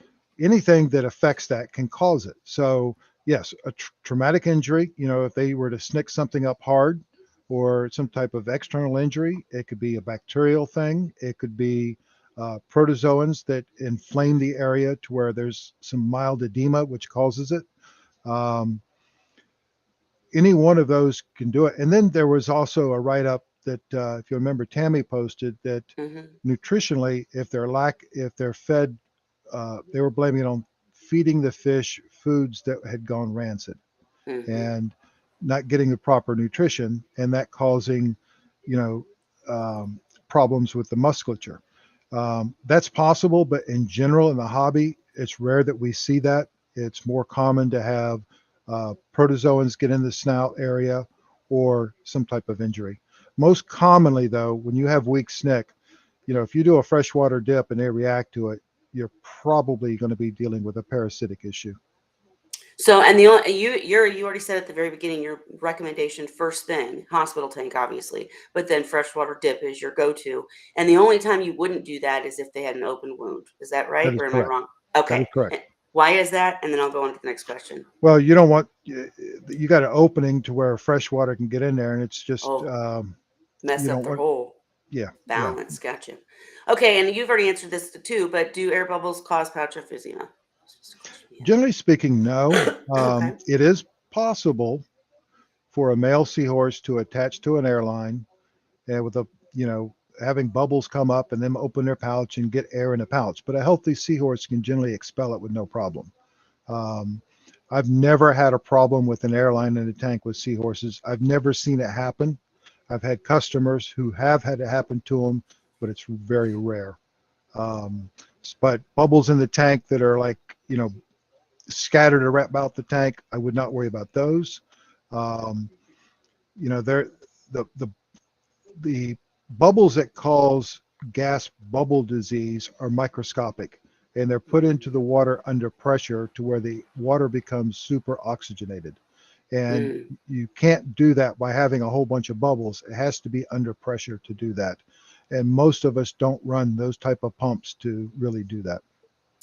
anything that affects that can cause it. So yes, a traumatic injury, if they were to SNCC something up hard, or some type of external injury, it could be a bacterial thing. It could be protozoans that inflame the area to where there's some mild edema, which causes it. Um, any one of those can do it. And then there was also a write-up that, if you remember, Tammy posted that Mm-hmm. nutritionally, if they're fed, they were blaming it on feeding the fish foods that had gone rancid Mm-hmm. and not getting the proper nutrition, and that causing, you know, problems with the musculature. That's possible, but in general, in the hobby, it's rare that we see that. It's more common to have protozoans get in the snout area or some type of injury. Most commonly, though, when you have weak snick, you know, if you do a freshwater dip and they react to it, you're probably going to be dealing with a parasitic issue. So, and the only, you already said at the very beginning your recommendation first thing hospital tank obviously, but then freshwater dip is your go-to. And the only time you wouldn't do that is if they had an open wound. Is that That right, is or am I correct. wrong? That is Okay. correct. Why is that? And then I'll go on to the next question. Well, you don't want, you got an opening to where fresh water can get in there, and it's just, Oh, mess you up don't their want, whole yeah, yeah. balance. Gotcha. Okay, and you've already answered this too, but do air bubbles cause pouch emphysema? That's just a question we Generally speaking, no. have. Okay. It is possible for a male seahorse to attach to an airline and with a, you know, having bubbles come up and then open their pouch and get air in the pouch. But a healthy seahorse can generally expel it with no problem. Um, I've never had a problem with an airline in a tank with seahorses. I've never seen it happen. I've had customers who have had it happen to them, but it's very rare. Um, but bubbles in the tank that are like, you know, scattered about the tank, I would not worry about those. Um, you know, the, the, the bubbles that cause gas bubble disease are microscopic, and they're put into the water under pressure to where the water becomes super oxygenated. And Mm. you can't do that by having a whole bunch of bubbles. It has to be under pressure to do that. And most of us don't run those type of pumps to really do that.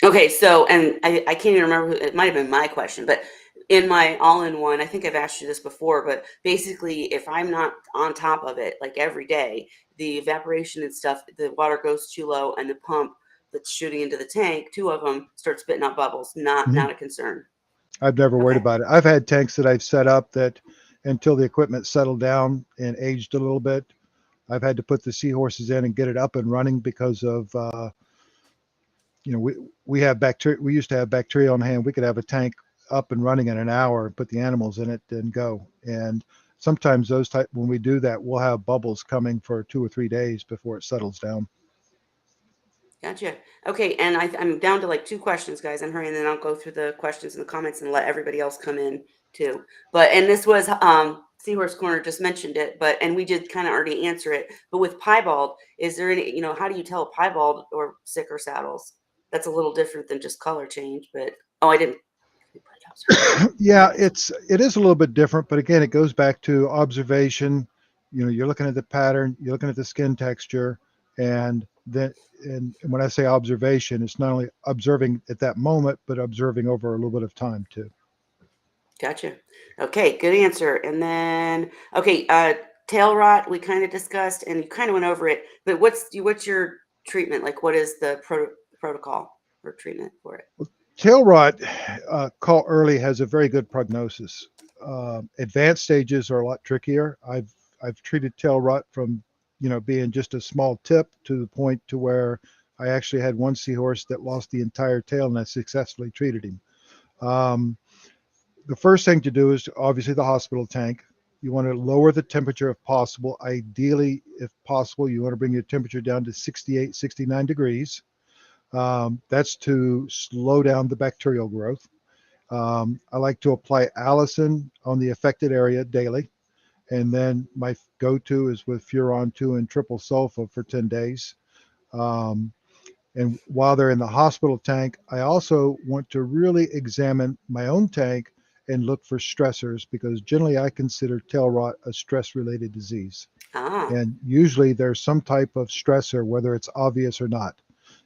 Okay, so, and I can't even remember it might have been my question, but in my all-in-one, I think I've asked you this before, but basically, if I'm not on top of it like every day, the evaporation and stuff, the water goes too low, and the pump that's shooting into the tank, two of them start spitting out bubbles. Not Mhm. not a concern. I've never worried Okay, about it. I've had tanks that I've set up that until the equipment settled down and aged a little bit, I've had to put the seahorses in and get it up and running because of, you know, we have bacteria. We used to have bacteria on hand. We could have a tank up and running in an hour and put the animals in it and go. And sometimes those type, when we do that, we'll have bubbles coming for 2 or 3 days before it settles down. gotcha. Okay, and I'm down to like two questions, guys. I'm hurrying, and then I'll go through the questions and the comments and let everybody else come in too. But and this was Seahorse Corner just mentioned it, but and we did kind of already answer it. But with piebald, is there any, how do you tell a piebald or sick or saddles? That's a little different than just color change, but oh, I didn't put it up. Sorry. Yeah, Yes. it is a little bit different, but again, it goes back to observation. You know, you're looking at the pattern, you're looking at the skin texture, and then and when I say observation, it's not only observing at that moment, but observing over a little bit of time too. Gotcha. Okay, good answer. And then okay, tail rot we kind of discussed and you kind of went over it, but what's your treatment? Like what is the protocol or treatment for it? Tail rot, caught early, has a very good prognosis. Advanced stages are a lot trickier. I've treated tail rot from, you know, being just a small tip to the point to where I actually had one seahorse that lost the entire tail, and I successfully treated him. Um, the first thing to do is obviously the hospital tank. You want to lower the temperature if possible. Ideally, if possible, you want to bring your temperature down to 68, 69 degrees. That's to slow down the bacterial growth. I like to apply allicin on the affected area daily. And then my go-to is with Furon 2 and triple sulfa for 10 days. Um, and while they're in the hospital tank, I also want to really examine my own tank and look for stressors because generally I consider tail rot a stress-related disease. Ah, And usually there's some type of stressor, whether it's obvious or not,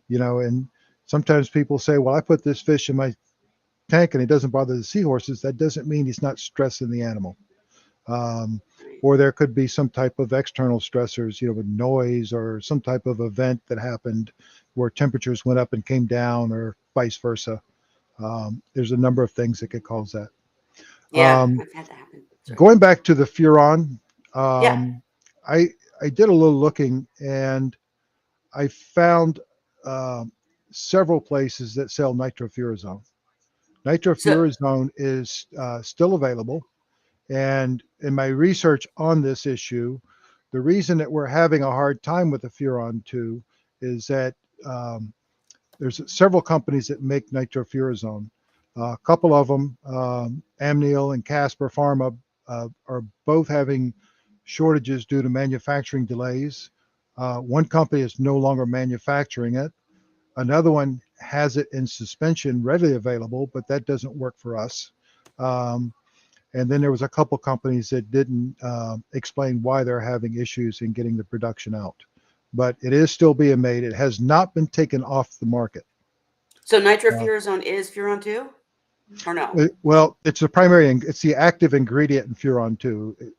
you know, and sometimes people say, well, I put this fish in my tank and it doesn't bother the seahorses. That doesn't mean he's not stressing the animal. Um, right. or there could be some type of external stressors, you know, with noise or some type of event that happened where temperatures went up and came down or vice versa. There's a number of things that could cause that. Yeah, Um, I've had that happen. Going back to the furon, Yeah. I I did a little looking and I found um several places that sell nitrofurazone. So Nitrofurazone is still available, and in my research on this issue, the reason that we're having a hard time with the furon 2 is that um, there's several companies that make nitrofurazone. A couple of them, Amneal and Casper Pharma, are both having shortages due to manufacturing delays. One company is no longer manufacturing it. Another one has it in suspension readily available, but that doesn't work for us. Um, and then there was a couple companies that didn't explain why they're having issues in getting the production out. But it is still being made. It has not been taken off the market. Uh, nitrofurazone is furon 2 or no? well, it's the primary, it's the active ingredient in Furon 2.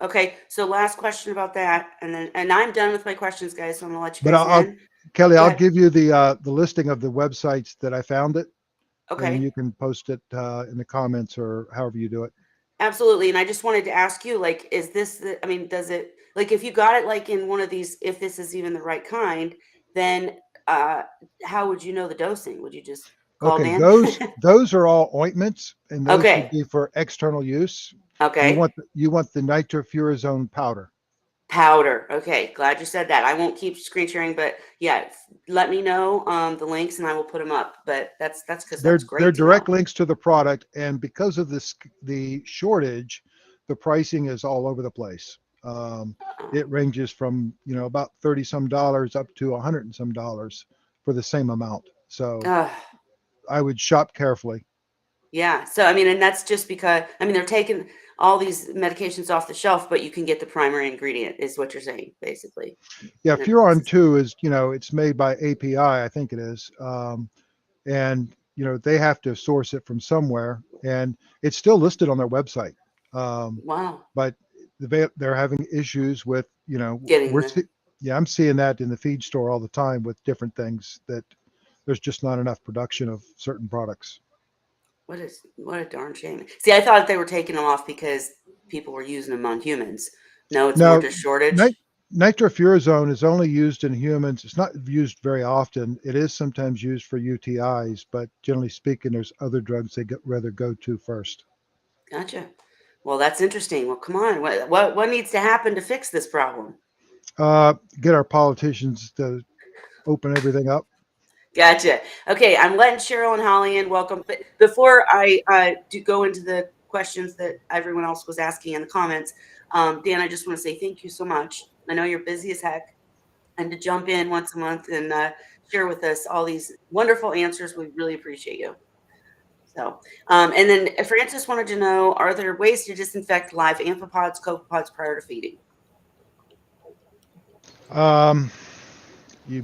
Okay, so last question about that, and I'm done with my questions, guys. So I'm gonna let you But guys I'll in. Kelly, Go I'll ahead. give you the listing of the websites that I found it, and then Okay, you can post it in the comments or however you do it. absolutely. And I just wanted to ask you, like, is this the? I mean, does it like if you got it like in one of these, if this is even the right kind, then uh, how would you know the dosing? Would you just call Okay, Dan? those are all ointments, and those would Okay, be for external use. okay. You want the nitrofurazone powder. Powder. Okay, glad you said that. I won't keep screen sharing, but yeah, let me know the links and I will put them up. But that's because that's They're great to direct know. links to the product, and because of this the shortage, the pricing is all over the place. It ranges from about 30 some dollars up to 100 and some dollars for the same amount. So Uh, I would shop carefully. yeah. So I mean, and that's just because I mean they're taking all these medications off the shelf, but you can get the primary ingredient, is what you're saying, basically. Yeah, And Furon 2 is, it's made by API, I think it is. And, they have to source it from somewhere, and it's still listed on their website. Um, wow, but they're having issues with, getting the yeah, I'm seeing that in the feed store all the time with different things that there's just not enough production of certain products. what a darn shame. See, I thought they were taking them off because people were using them on humans. No, it's more Now, just shortage. nit- nitrofurazone is only used in humans. It's not used very often. It is sometimes used for UTIs, but generally speaking, there's other drugs they rather go to first. Gotcha. Well, that's interesting. Well, come on. What needs to happen to fix this problem? Uh, get our politicians to open everything up. Gotcha. Okay, I'm letting Cheryl and Holly in. Welcome. But before I do go into the questions that everyone else was asking in the comments, Dan, I just want to say thank you so much. I know you're busy as heck, and to jump in once a month and share with us all these wonderful answers, we really appreciate you. So, and then Francis wanted to know: are there ways to disinfect live amphipods, copepods prior to feeding? Um, you,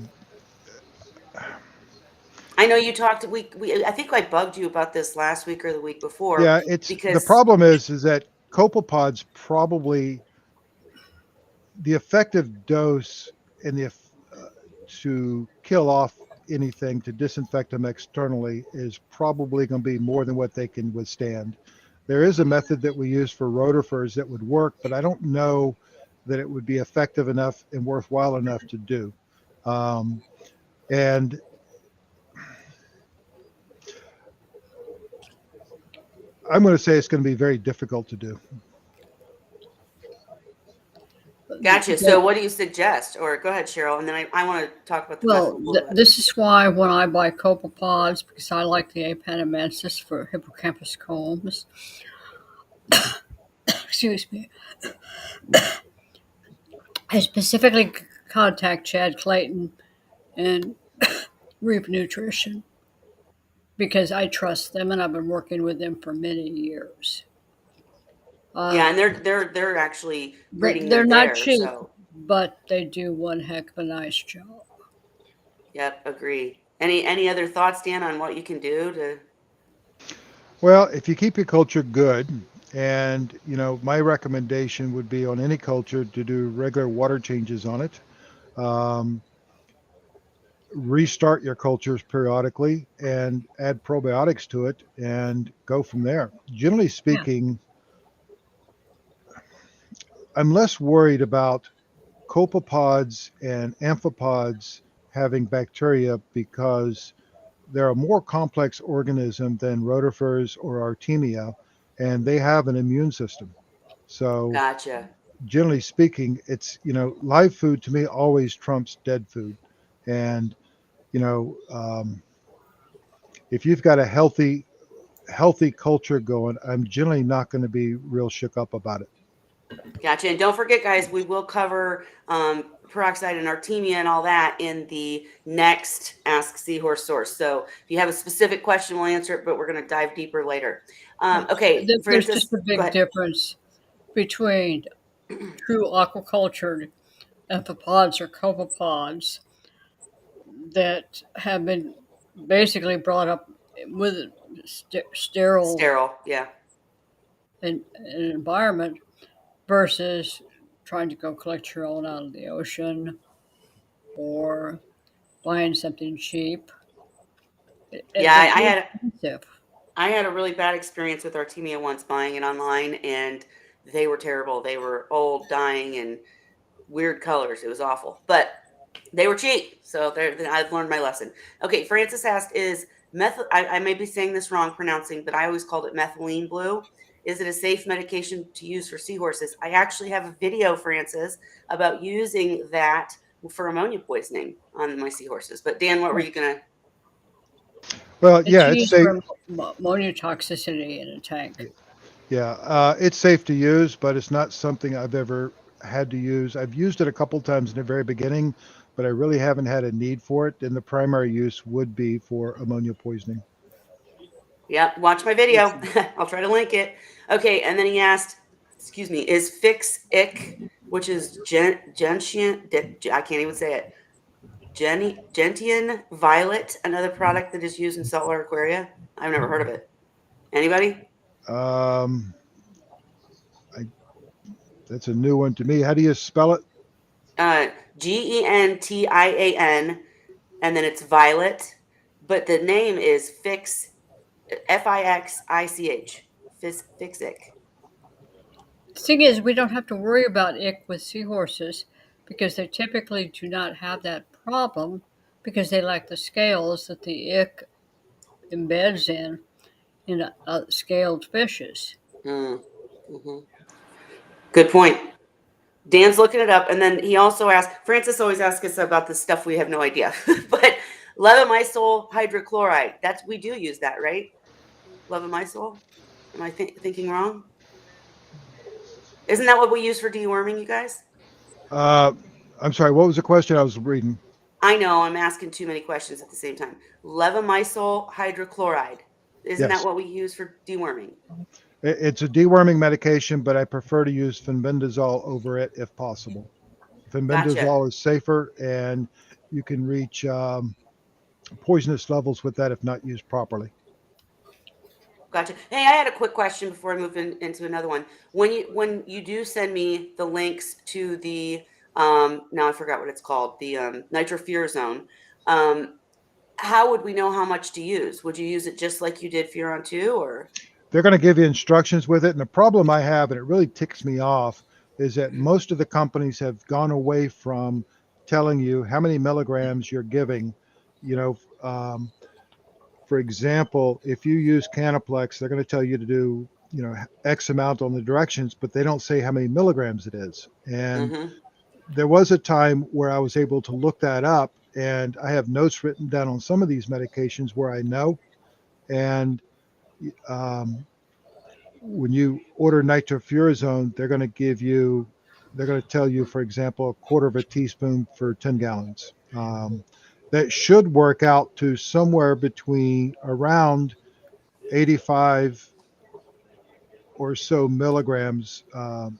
I know you talked. We I think I bugged you about this last week or the week before yeah, it's the because problem is that copepods probably the effective dose and to kill off anything to disinfect them externally is probably going to be more than what they can withstand. There is a method that we use for rotifers that would work, but I don't know that it would be effective enough and worthwhile enough to do. Um, and I'm going to say it's going to be very difficult to do. gotcha. So what do you suggest? Or go ahead, Cheryl, and then I want to talk about the method Well, a little bit. this is why when I buy copepods, because I like the Apanomensis for hippocampus combs, excuse me, I specifically contact Chad Clayton and Reap Nutrition because I trust them and I've been working with them for many years. Uh, Yeah, and they're actually breeding they're them not there. cheap, So but they do one heck of a nice job. yep, agree. Any other thoughts, Dan, on what you can do to? Well, if you keep your culture good, and my recommendation would be on any culture to do regular water changes on it. Um, Restart your cultures periodically and add probiotics to it and go from there. Generally Yeah. speaking, I'm less worried about copepods and amphipods having bacteria because they're a more complex organism than rotifers or artemia, and they have an immune system. So Gotcha. generally speaking, it's, live food to me always trumps dead food. And, you know, if you've got a healthy culture going, I'm generally not going to be real shook up about it. Gotcha. And don't forget, guys, we will cover peroxide and artemia and all that in the next Ask Seahorse Source. So if you have a specific question, we'll answer it, but we're going to dive deeper later. Okay, There's just Francis, a go big ahead. difference between true aquaculture amphipods or copepods that have been basically brought up with sterile Sterile. Yeah. an environment versus trying to go collect your own out of the ocean or buying something cheap. Yeah, They're I too had expensive. I had a really bad experience with Artemia once buying it online, and they were terrible. They were old, dying, and weird colors. It was awful, but they were cheap. So I've learned my lesson. Okay, Francis asked, is methyl? I may be saying this wrong, pronouncing, but I always called it methylene blue. Is it a safe medication to use for seahorses? I actually have a video, Francis, about using that for ammonia poisoning on my seahorses. But Dan, what were you gonna? Well, It's yeah, it's used safe. for ammonia toxicity in a tank. Yeah, it's safe to use, but it's not something I've ever had to use. I've used it a couple times in the very beginning, but I really haven't had a need for it. And the primary use would be for ammonia poisoning. Yeah, watch my video. I'll try to link it. Okay, and then he asked, excuse me, is Fix Ick, which is gentian, I can't even say it. Gentian Violet, another product that is used in saltwater aquaria? I've never heard of it. Anybody? Um, I, that's a new one to me. How do you spell it? Gentian, and then it's Violet, but the name is Fix, Fixich, Fix Ick. The thing is, we don't have to worry about ick with seahorses because they typically do not have that problem because they lack the scales that the ick embeds in scaled fishes. Mm-hmm. Good point. Dan's looking it up, and then he also asked. Francis always asks us about the stuff we have no idea, but levamisole hydrochloride. We do use that, right? Levamisole. Am I thinking wrong? Isn't that what we use for deworming, you guys? Uh, I'm sorry, what was the question I was reading? I know I'm asking too many questions at the same time. Levamisole hydrochloride. Isn't that Yes, what we use for deworming? it's a deworming medication, but I prefer to use fenbendazole over it if possible. Gotcha. Fenbendazole is safer, and you can reach poisonous levels with that if not used properly. Gotcha. Hey, I had a quick question before I move into another one. When you do send me the links to the now I forgot what it's called, the nitrofurazone, how would we know how much to use? Would you use it just like you did Furon 2 or? They're going to give you instructions with it. And the problem I have, and it really ticks me off, is that most of the companies have gone away from telling you how many milligrams you're giving. You know, for example, if you use Kanaplex, they're going to tell you to do, X amount on the directions, but they don't say how many milligrams it is. And Mm-hmm. there was a time where I was able to look that up, and I have notes written down on some of these medications where I know. And um, when you order nitrofurazone, they're going to tell you, for example, a quarter of a teaspoon for 10 gallons. That should work out to somewhere between around 85 or so milligrams of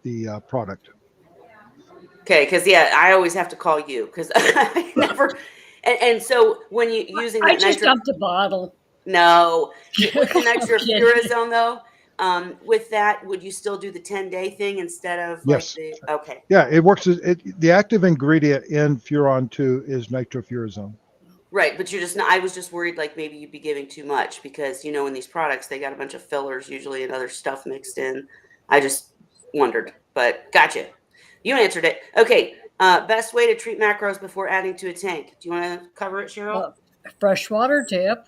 the product. Okay, because yeah, I always have to call you because I never. And so when you using I that just nitro, dumped a bottle. no, with the I'm kidding. nitrofurazone though, with that, would you still do the 10-day thing instead of like Yes. the okay? Yeah, it works. The active ingredient in Furon 2 is nitrofurazone. Right, but you're just not. I was just worried, like maybe you'd be giving too much because in these products they got a bunch of fillers usually and other stuff mixed in. I just wondered, but gotcha. You answered it. Okay. Best way to treat macros before adding to a tank. Do you want to cover it, Cheryl? Freshwater dip.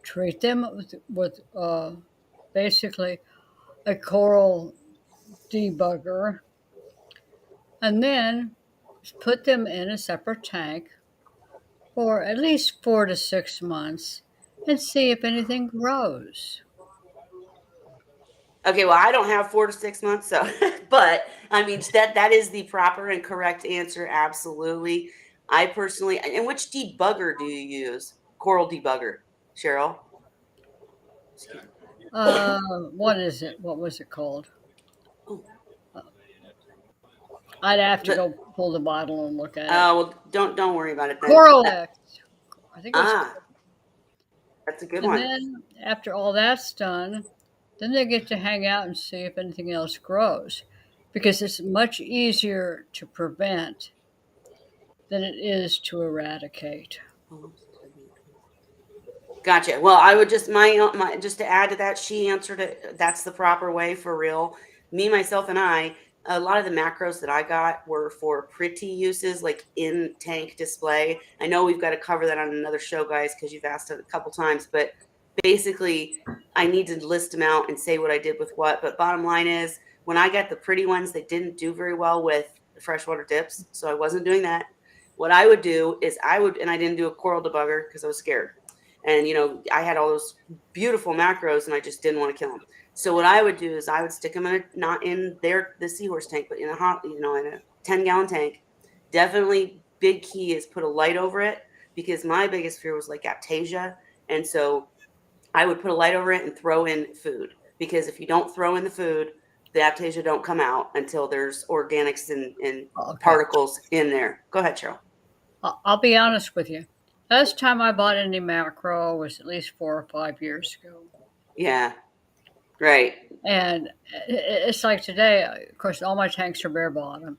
Treat them with basically a coral debugger, and then put them in a separate tank for at least 4 to 6 months and see if anything grows. Okay, well, I don't have 4 to 6 months, so but I mean that is the proper and correct answer. Absolutely. I personally, and which debugger do you use? Coral debugger, Cheryl. Excuse me. What is it? What was it called? Oh, I'd have to the, go pull the bottle and look at it. well, don't worry about it then. Coralex. I think it was. That's a good And one. then after all that's done, then they get to hang out and see if anything else grows, because it's much easier to prevent than it is to eradicate. Gotcha. Well, I would just my just to add to that, she answered it. That's the proper way for real. Me, myself, and I. A lot of the macros that I got were for pretty uses, like in tank display. I know we've got to cover that on another show, guys, because you've asked it a couple times. But basically, I need to list them out and say what I did with what. But bottom line is, when I got the pretty ones, they didn't do very well with the freshwater dips, so I wasn't doing that. What I would do is and I didn't do a coral debugger because I was scared. And, I had all those beautiful macros and I just didn't want to kill them. So what I would do is I would stick them not in the seahorse tank, but in in a 10-gallon tank. Definitely big key is put a light over it, because my biggest fear was like aptasia. And so I would put a light over it and throw in food, because if you don't throw in the food, the aptasia don't come out until there's organics and particles in there. Go ahead, Cheryl. I'll be honest with you. Last time I bought any macro was at least 4 or 5 years ago. Yeah, right. And it's like today, of course, all my tanks are bare bottom.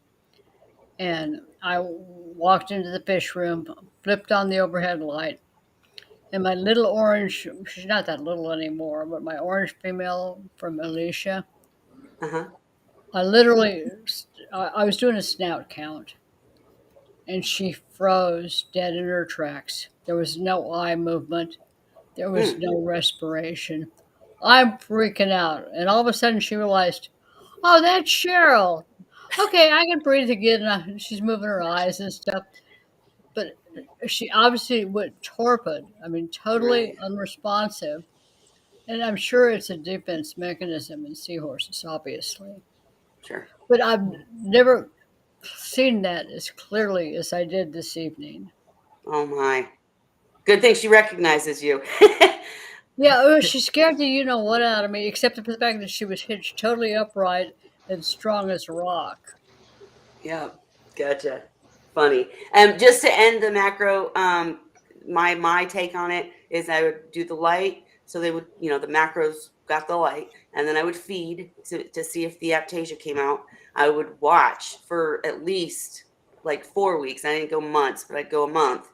And I walked into the fish room, flipped on the overhead light, and my little orange, she's not that little anymore, but my orange female from Alicia, Uh-huh. I was doing a snout count, and she froze dead in her tracks. There was no eye movement. There was no respiration. I'm freaking out. And all of a sudden she realized, oh, that's Cheryl. Okay, I can breathe again. And she's moving her eyes and stuff. But she obviously went torpid. I mean, totally unresponsive. And I'm sure it's a defense mechanism in seahorses, obviously. Sure. But I've never seen that as clearly as I did this evening. Oh, my. Good thing she recognizes you. Yeah, she scared the you-know-what out of me, except for the fact that she was hitched totally upright and strong as a rock. Yeah, gotcha. Funny. Just to end the macro, my take on it is I would do the light. So they would, the macros got the light, and then I would feed to see if the aptasia came out. I would watch for at least like 4 weeks. I didn't go months, but I'd go a month.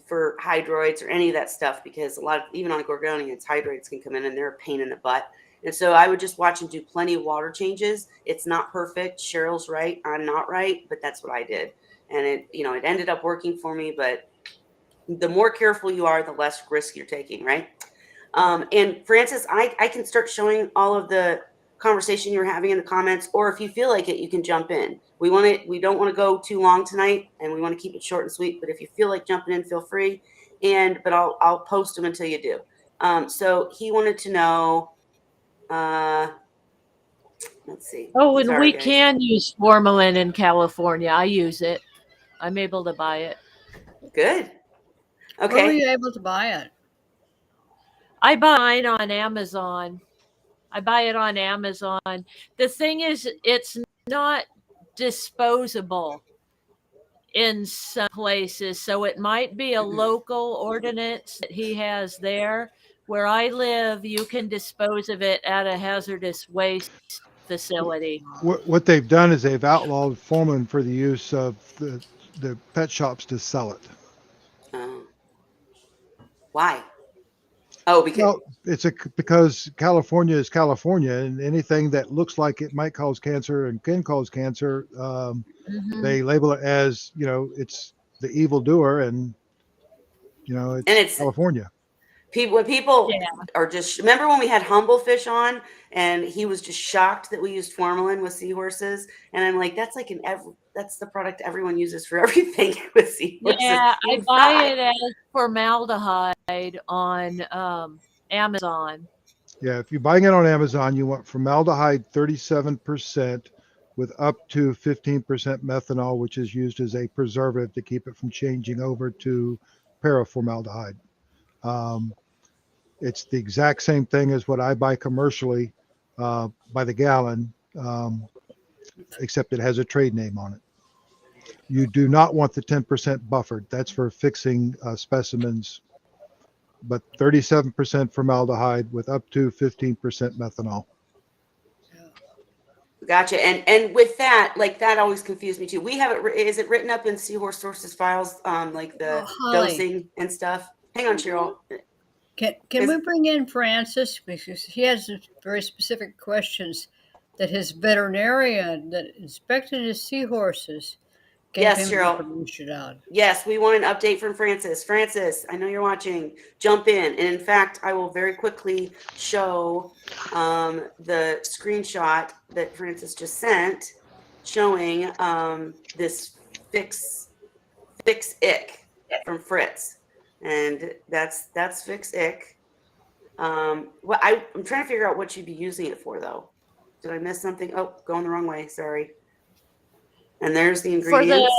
For hydroids or any of that stuff, because even on gorgonians, hydroids can come in and they're a pain in the butt. And so I would just watch and do plenty of water changes. It's not perfect. Cheryl's right. I'm not right, but that's what I did. And it ended up working for me, but the more careful you are, the less risk you're taking. Right. And Francis, I can start showing all of the conversation you're having in the comments, or if you feel like it, you can jump in. We don't want to go too long tonight, and we want to keep it short and sweet, but if you feel like jumping in, feel free. But I'll post them until you do. So he wanted to know, let's see. Oh, and Sorry, we guys. can use formalin in California. I use it. I'm able to buy it. Good. Where were Okay. you able to buy it? I buy mine on Amazon. I buy it on Amazon. The thing is, it's not disposable in some places. So it might be a local ordinance that he has there. Where I live, you can dispose of it at a hazardous waste facility. What they've done is they've outlawed formalin for the use of the pet shops to sell it. Why? Oh, because Well, because California is California, and anything that looks like it might cause cancer and can cause cancer, Mhm. they label it as, it's the evil doer, and and it's it's California. people when people Yeah. are just remember when we had Humblefish on and he was just shocked that we used formalin with seahorses, and I'm like, that's like that's the product everyone uses for everything with seahorses. Yeah, I It's buy not. it as formaldehyde on Amazon. Yeah, if you're buying it on Amazon, you want formaldehyde 37% with up to 15% methanol, which is used as a preservative to keep it from changing over to paraformaldehyde. Um, it's the exact same thing as what I buy commercially by the gallon, except it has a trade name on it. You do not want the 10% buffered. That's for fixing specimens, but 37% formaldehyde with up to 15% methanol. Gotcha. And with that, like that always confused me too. We have it. Is it written up in Seahorse Sources files, like the Oh, Holly, dosing and stuff? Hang on, Cheryl. can Is we bring in Francis because he has very specific questions that his veterinarian that inspected his seahorses gave yes, him Cheryl. information on? Yes, we want an update from Francis. Francis, I know you're watching. Jump in. And in fact, I will very quickly show the screenshot that Francis just sent showing this fix ick from Fritz. And that's fix ick. Well, I'm trying to figure out what you'd be using it for though. Did I miss something? Oh, going the wrong way. Sorry. And there's the For ingredients.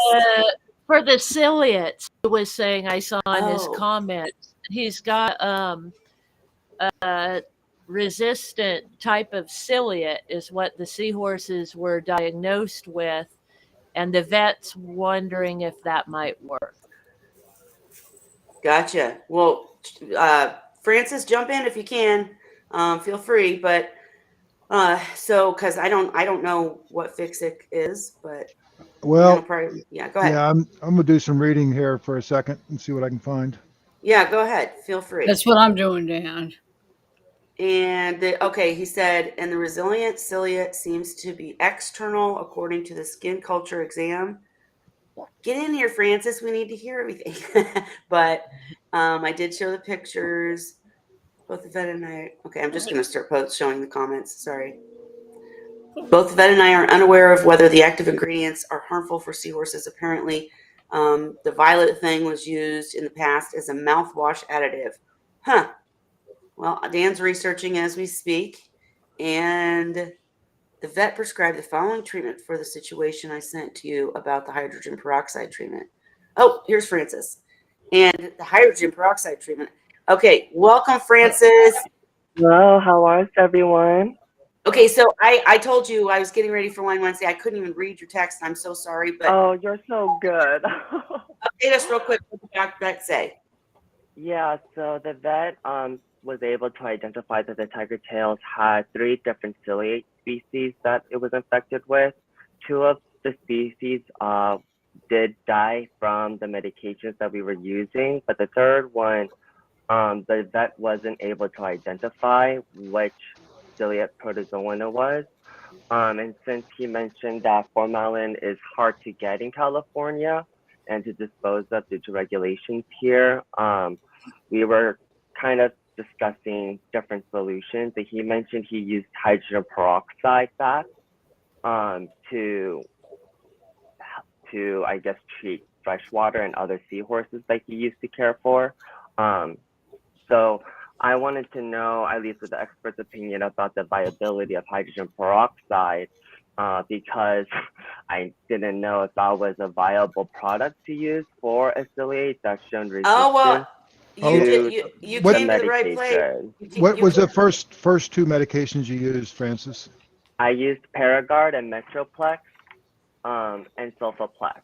the ciliates, he was saying I saw in his Oh, comments, he's got a resistant type of ciliate is what the seahorses were diagnosed with, and the vet's wondering if that might work. gotcha. Well, Francis, jump in if you can. Feel free, but so because I don't know what Fixic is, but Dan will Well, probably go ahead. yeah, I'm gonna do some reading here for a second and see what I can find. Yeah, go ahead. Feel free. That's what I'm doing, Dan. And okay, he said, and the resilient ciliate seems to be external according to the skin culture exam. Get in here, Francis. We need to hear everything. But I did show the pictures. Both the vet and I. Okay, I'm just going to start showing the comments. Sorry. Both the vet and I are unaware of whether the active ingredients are harmful for seahorses. Apparently, the violet thing was used in the past as a mouthwash additive. Huh. Well, Dan's researching as we speak, and the vet prescribed the following treatment for the situation I sent to you about the hydrogen peroxide treatment. Oh, here's Francis. And the hydrogen peroxide treatment. Okay, welcome, Francis. Hello, how is everyone? Okay, so I told you I was getting ready for Wine Wednesday. I couldn't even read your text. I'm so sorry, but Oh, you're so good. update us real quick. What did the vet say? Yeah, so the vet was able to identify that the tiger tails had 3 different ciliate species that it was infected with. 2 of the species did die from the medications that we were using, but the third one, the vet wasn't able to identify which ciliate protozoan it was. And since he mentioned that formalin is hard to get in California and to dispose of due to regulations here, we were kind of discussing different solutions. And he mentioned he used hydrogen peroxide back to I guess treat freshwater and other seahorses that he used to care for. So I wanted to know, at least with the expert's opinion, about the viability of hydrogen peroxide because I didn't know if that was a viable product to use for a ciliate that's shown resistance Oh well, you Oh, did you what- came to the right place. medication. What You was the came- first 2 medications you used, Francis? I used Paragard and Metroplex and Sulfaplex.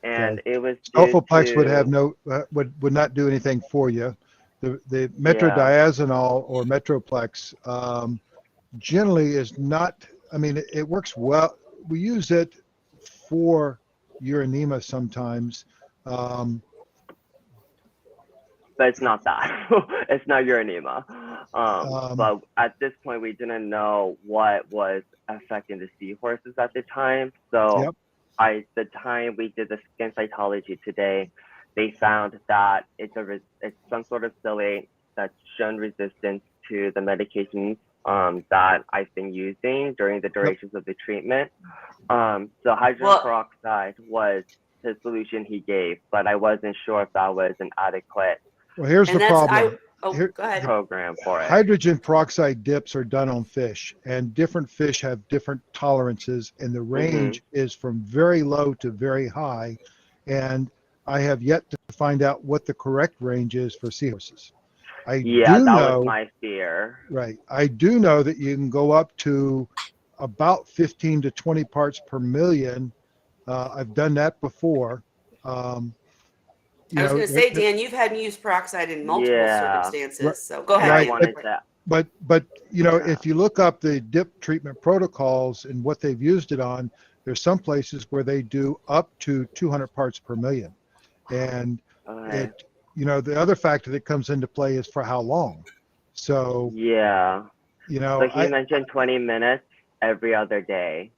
And it was due Sulfaplex would have to, no would not do anything for you. The yeah, metrodiazonol or Metroplex generally is not. I mean, it works well. We use it for urinema sometimes, but it's not that. It's not urinema. But at this point, we didn't know what was affecting the seahorses at the time. So the time we did the skin cytology today, they found that it's some sort of ciliate that's shown resistance to the medications that I've been using during the durations of the treatment. So hydrogen peroxide was the solution he gave, but I wasn't sure if that was an adequate Well, here's the problem. Go ahead. program for it. Hydrogen peroxide dips are done on fish, and different fish have different tolerances, and the range is from very low to very high. And I have yet to find out what the correct range is for seahorses. That was my fear. Right. I do know that you can go up to about 15 to 20 parts per million. I've done that before. I was going to say, Dan, you've had me use peroxide in multiple circumstances. So go ahead. But if you look up the dip treatment protocols and what they've used it on, there's some places where they do up to 200 parts per million. And the other factor that comes into play is for how long. So so he mentioned 20 minutes every other day.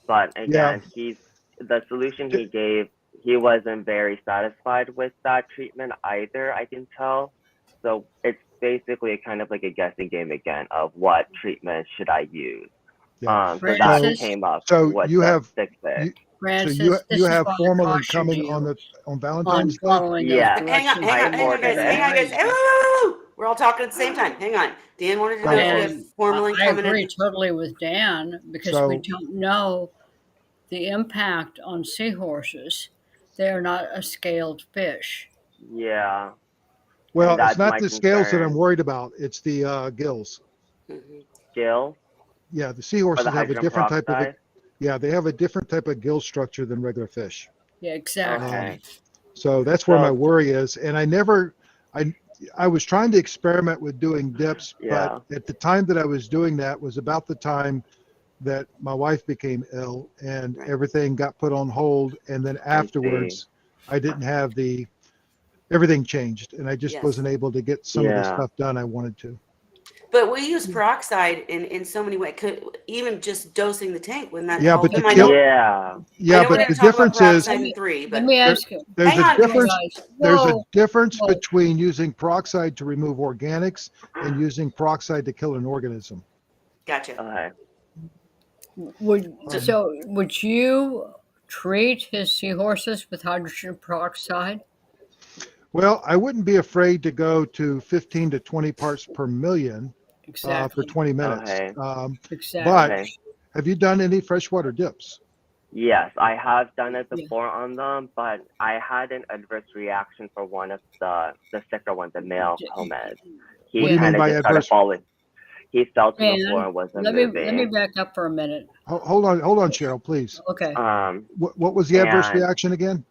But again, the solution he gave, he wasn't very satisfied with that treatment either, I can tell. So it's basically kind of like a guessing game again of what treatment should I use. So that came up. So you have Francis, you have Formalin coming on Valentine's Day? Hang on, guys. Woo! We're all talking at the same time. Hang on. Dan wanted to know if you have Formalin coming in. I agree totally with Dan because we don't know the impact on seahorses. They are not a scaled fish. Yeah. Well, it's not the scales that I'm worried about. It's the gills. Gills? Yeah, the seahorses have a different type of. Yeah, they have a different type of gill structure than regular fish. Yeah, exactly. So that's where my worry is. And I was trying to experiment with doing dips, but at the time that I was doing that was about the time that my wife became ill and everything got put on hold. And then afterwards, I didn't have everything changed. And I just wasn't able to get some of the stuff done I wanted to. But we use peroxide in so many ways. Even just dosing the tank when that. But but the difference is. Let me ask you. There's a difference between using peroxide to remove organics and using peroxide to kill an organism. Gotcha. Would you treat his seahorses with hydrogen peroxide? Well, I wouldn't be afraid to go to 15 to 20 parts per million for 20 minutes. But have you done any freshwater dips? Yes, I have done it before on them, but I had an adverse reaction for one of the sicker ones, the male Comed. He kind of just started falling. He fell to the floor and wasn't moving. Let me back up for a minute. Hold on, Cheryl, please. Okay. What was the adverse reaction again?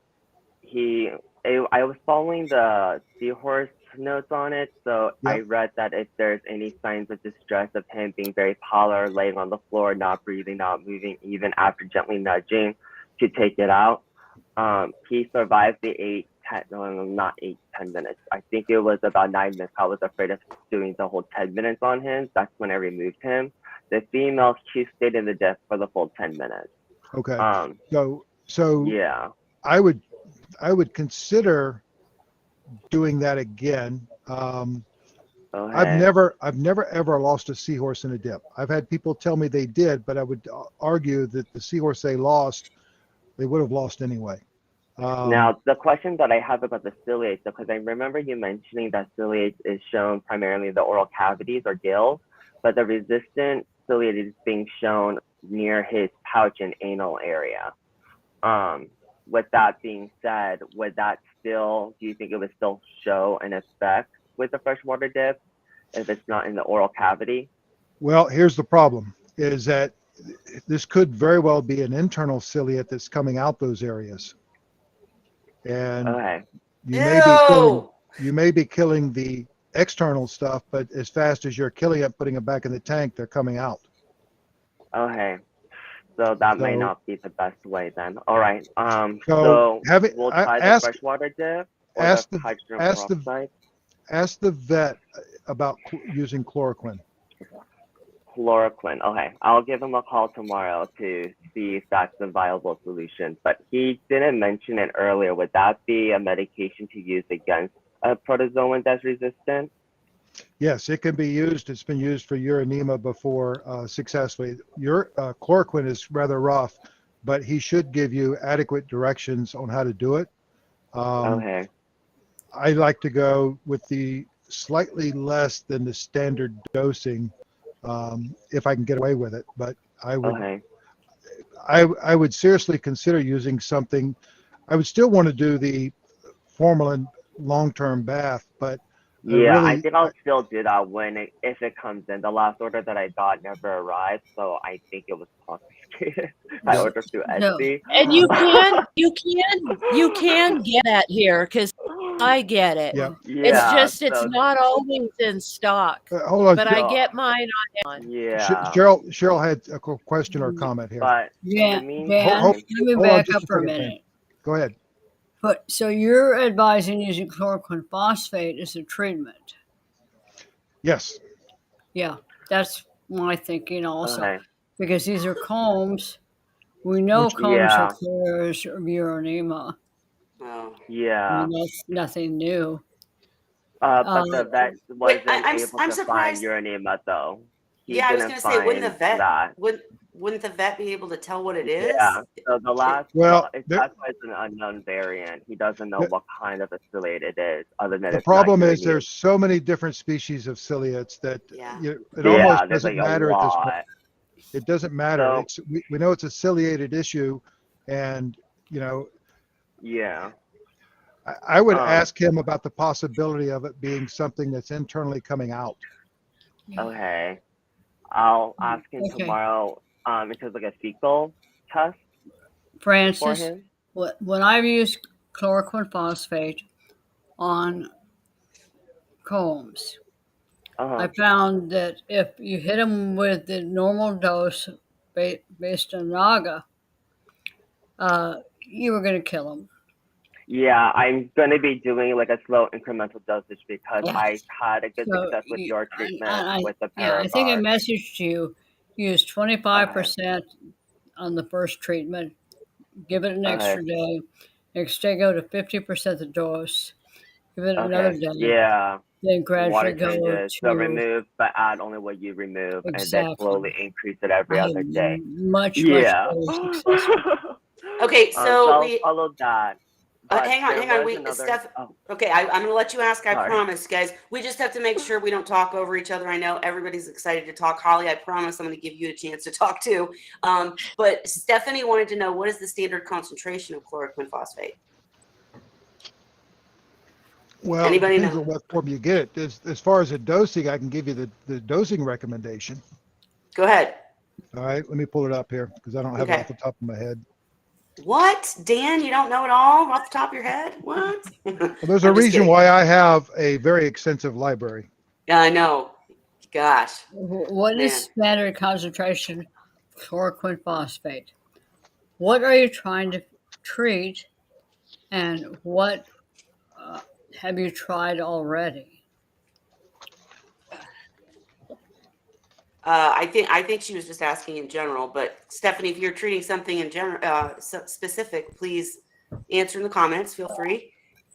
I was following the Seahorse notes on it, so I read that if there's any signs of distress of him being very pallid, laying on the floor, not breathing, not moving, even after gently nudging, to take it out. He survived the 10 minutes. I think it was about 9 minutes. I was afraid of doing the whole 10 minutes on him. That's when I removed him. The female, she stayed in the death for the full 10 minutes. Okay. So I would consider doing that again. I've never ever lost a seahorse in a dip. I've had people tell me they did, but I would argue that the seahorse they lost, they would have lost anyway. Now, the question that I have about the ciliates, because I remember you mentioning that ciliates is shown primarily in the oral cavities or gills, but the resistant ciliate is being shown near his pouch and anal area. With that being said, do you think it would still show an effect with the freshwater dip if it's not in the oral cavity? Well, here's the problem, is that this could very well be an internal ciliate that's coming out those areas. And you may be killing the external stuff, but as fast as you're killing it, putting it back in the tank, they're coming out. Okay. So that may not be the best way then. All right. So we'll try the freshwater dip. for Ask the the- hydrogen ask the- peroxide? Ask the vet about using chloroquine. Chloroquine. Okay, I'll give him a call tomorrow to see if that's a viable solution. But he didn't mention it earlier. Would that be a medication to use against a protozoan that's resistant? Yes, it can be used. It's been used for urinema before successfully. Your chloroquine is rather rough, but he should give you adequate directions on how to do it. Okay. I like to go with the slightly less than the standard dosing if I can get away with it. But I would Okay. I would seriously consider using something. I would still want to do the formalin long-term bath, but Yeah, I really, think I'll still do that if it comes in. The last order that I got never arrived, so I think it was confiscated. I No, ordered through no. Etsy. And you can get that here because I get it. yeah. It's Yeah, just it's so not always in stock. Hold on, But I So- get mine on. yeah, Cheryl had a question or comment here. but in the Dan, meantime, hold- let me hold on back just up a for a second, Dan. minute. Go ahead. But so you're advising using chloroquine phosphate as a treatment? Yes. Yeah, that's my thinking also. okay, Because these are combs. We know Which- combs Yeah. are clears of urinema. Oh. I yeah. mean, that's nothing new. But the vet Wait, wasn't I'm able to find surprised. urinema though. He Yeah, I was didn't gonna say, wouldn't the find vet that. wouldn't the vet be able to tell what it is? Yeah. So the last, Well, that's there- why it's an unknown variant. He doesn't know The- what kind of a ciliate it is, other than The it's not problem is urinating. there's so many different species of ciliates that Yeah. it Yeah, almost there's doesn't like a matter at this point. lot. It doesn't matter. So- We know it's a ciliated issue, and Yeah. I would Um, ask him about the possibility of it being something that's internally coming out. Okay. I'll ask him Okay. tomorrow. In terms of like a fecal test for Francis, him. when I've used chloroquine phosphate on combs, Uh-huh. I found that if you hit them with the normal dose based on Naga, you were going to kill them. Yeah, I'm gonna be doing like a slow incremental dosage because Yeah. I had a good So success with your treatment with the I think I Paragard. messaged you. Use 25% on the first treatment. Give it an extra day. Next day, go to 50% the dose. Give it another day. Yeah. Then Water gradually go changes. So to remove, but add only what you remove, and then Exactly. slowly increase it every I other had day. much Yeah. better success. Okay, so so I'll we follow that. But hang on, there hang on. was We another- Steph. oh, Okay, I'm going to let you ask. I Sorry. promise, guys. We just have to make sure we don't talk over each other. I know everybody's excited to talk. Holly, I promise I'm going to give you a chance to talk too. But Stephanie wanted to know, what is the standard concentration of chloroquine phosphate? Well, Anybody it depends know? on what form you get it. As far as the dosing, I can give you the dosing recommendation. Go ahead. All right, let me pull it up here because I don't have it Okay. off the top of my head. What? Dan, you don't know it all off the top of your head? What? Well, there's a I'm just reason kidding. why I have a very extensive library. Yeah, I know. Gosh. What is Man. standard concentration of chloroquine phosphate? What are you trying to treat, and what have you tried already? I think she was just asking in general, but Stephanie, if you're treating something in general, specific, please answer in the comments. Feel free.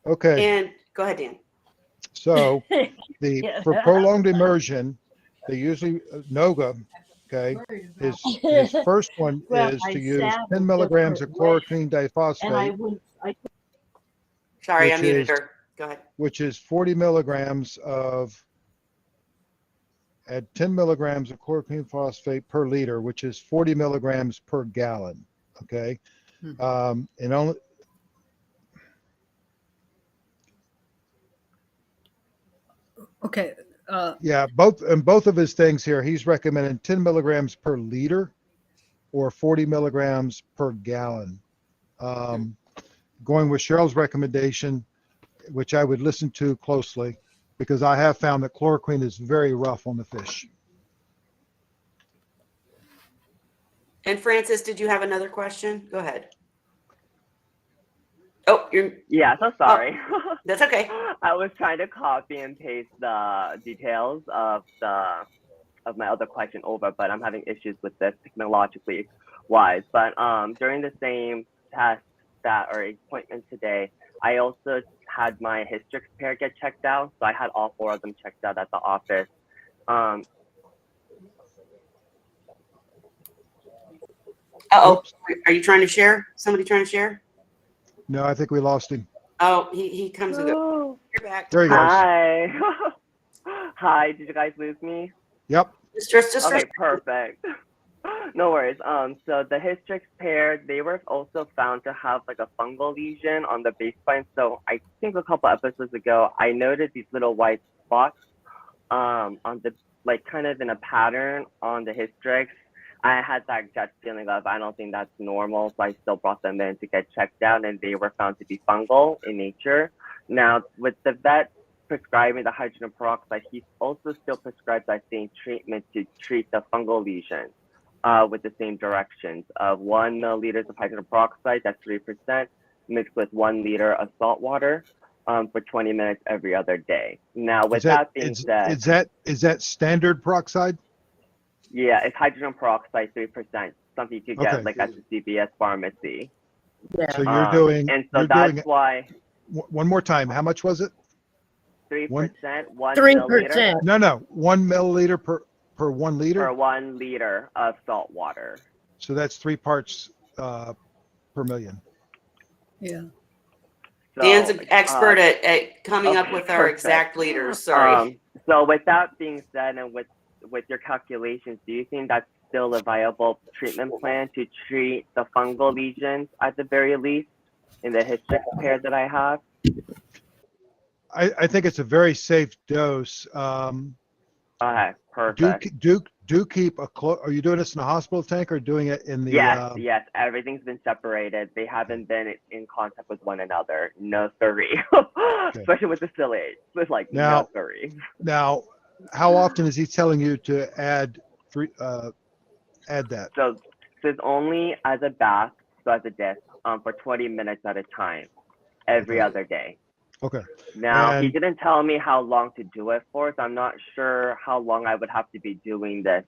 Okay, And go ahead, Dan. so Yeah. for prolonged immersion, they usually NOGA. Okay, his first one Well, is I to use sat 10 with milligrams of different chloroquine and I diphosphate, went, Sorry, I Which muted is- her. Go ahead. which is 40 milligrams add 10 milligrams of chloroquine phosphate per liter, which is 40 milligrams per gallon. Okay. And only, Okay. yeah, both of his things here, he's recommending 10 milligrams per liter or 40 milligrams per gallon. Going with Cheryl's recommendation, which I would listen to closely, because I have found that chloroquine is very rough on the fish. And Francis, did you have another question? Go ahead. Oh, you're. Yeah, so sorry. That's okay. I was trying to copy and paste the details of my other question over, but I'm having issues with this technologically wise. But during the same test or appointment today, I also had my Hystrix pair get checked out. So I had all 4 of them checked out at the office. Uh-oh. Oops. Are you trying to share? Somebody trying to share? No, I think we lost him. Oh, he comes and goes. You're back. There he goes. Hi. Hi, did you guys lose me? Yep. Just Okay, perfect. No worries. So the Hystrix pair, they were also found to have like a fungal lesion on the base spine. So I think a couple episodes ago, I noted these little white spots on the, like kind of in a pattern on the Hystrix. I had that gut feeling of, I don't think that's normal. So I still brought them in to get checked out, and they were found to be fungal in nature. Now, with the vet prescribing the hydrogen peroxide, he also still prescribes that same treatment to treat the fungal lesions with the same directions of 1 milliliters of hydrogen peroxide, that's 3%, mixed with 1 liter of salt water for 20 minutes every other day. Now, with that being said, is that standard peroxide? yeah, it's hydrogen peroxide 3%, something you could get Okay. like at the CVS pharmacy. So you're doing, and so you're that's doing, why one more time, how much was it? 3%, 1 3%. milliliter No, 1 milliliter per 1 liter. per 1 liter of salt water. So that's 3 parts per million. Yeah. So, Dan's an expert at coming up okay, with our perfect. exact liters. Sorry. So with that being said, and with your calculations, do you think that's still a viable treatment plan to treat the fungal lesions at the very least in the Hystrix pair that I have? I think it's a very safe dose. Okay, perfect. Do keep a close. Are you doing this in a hospital tank or doing it in the? Yes, everything's been separated. They haven't been in contact with one another. No siree. Especially with the ciliates. It's like no siree. Now, how often is he telling you to add that? So it's only as a bath, so as a disc, for 20 minutes at a time, every other day. Okay. Now, he didn't tell me how long to do it for, so I'm not sure how long I would have to be doing this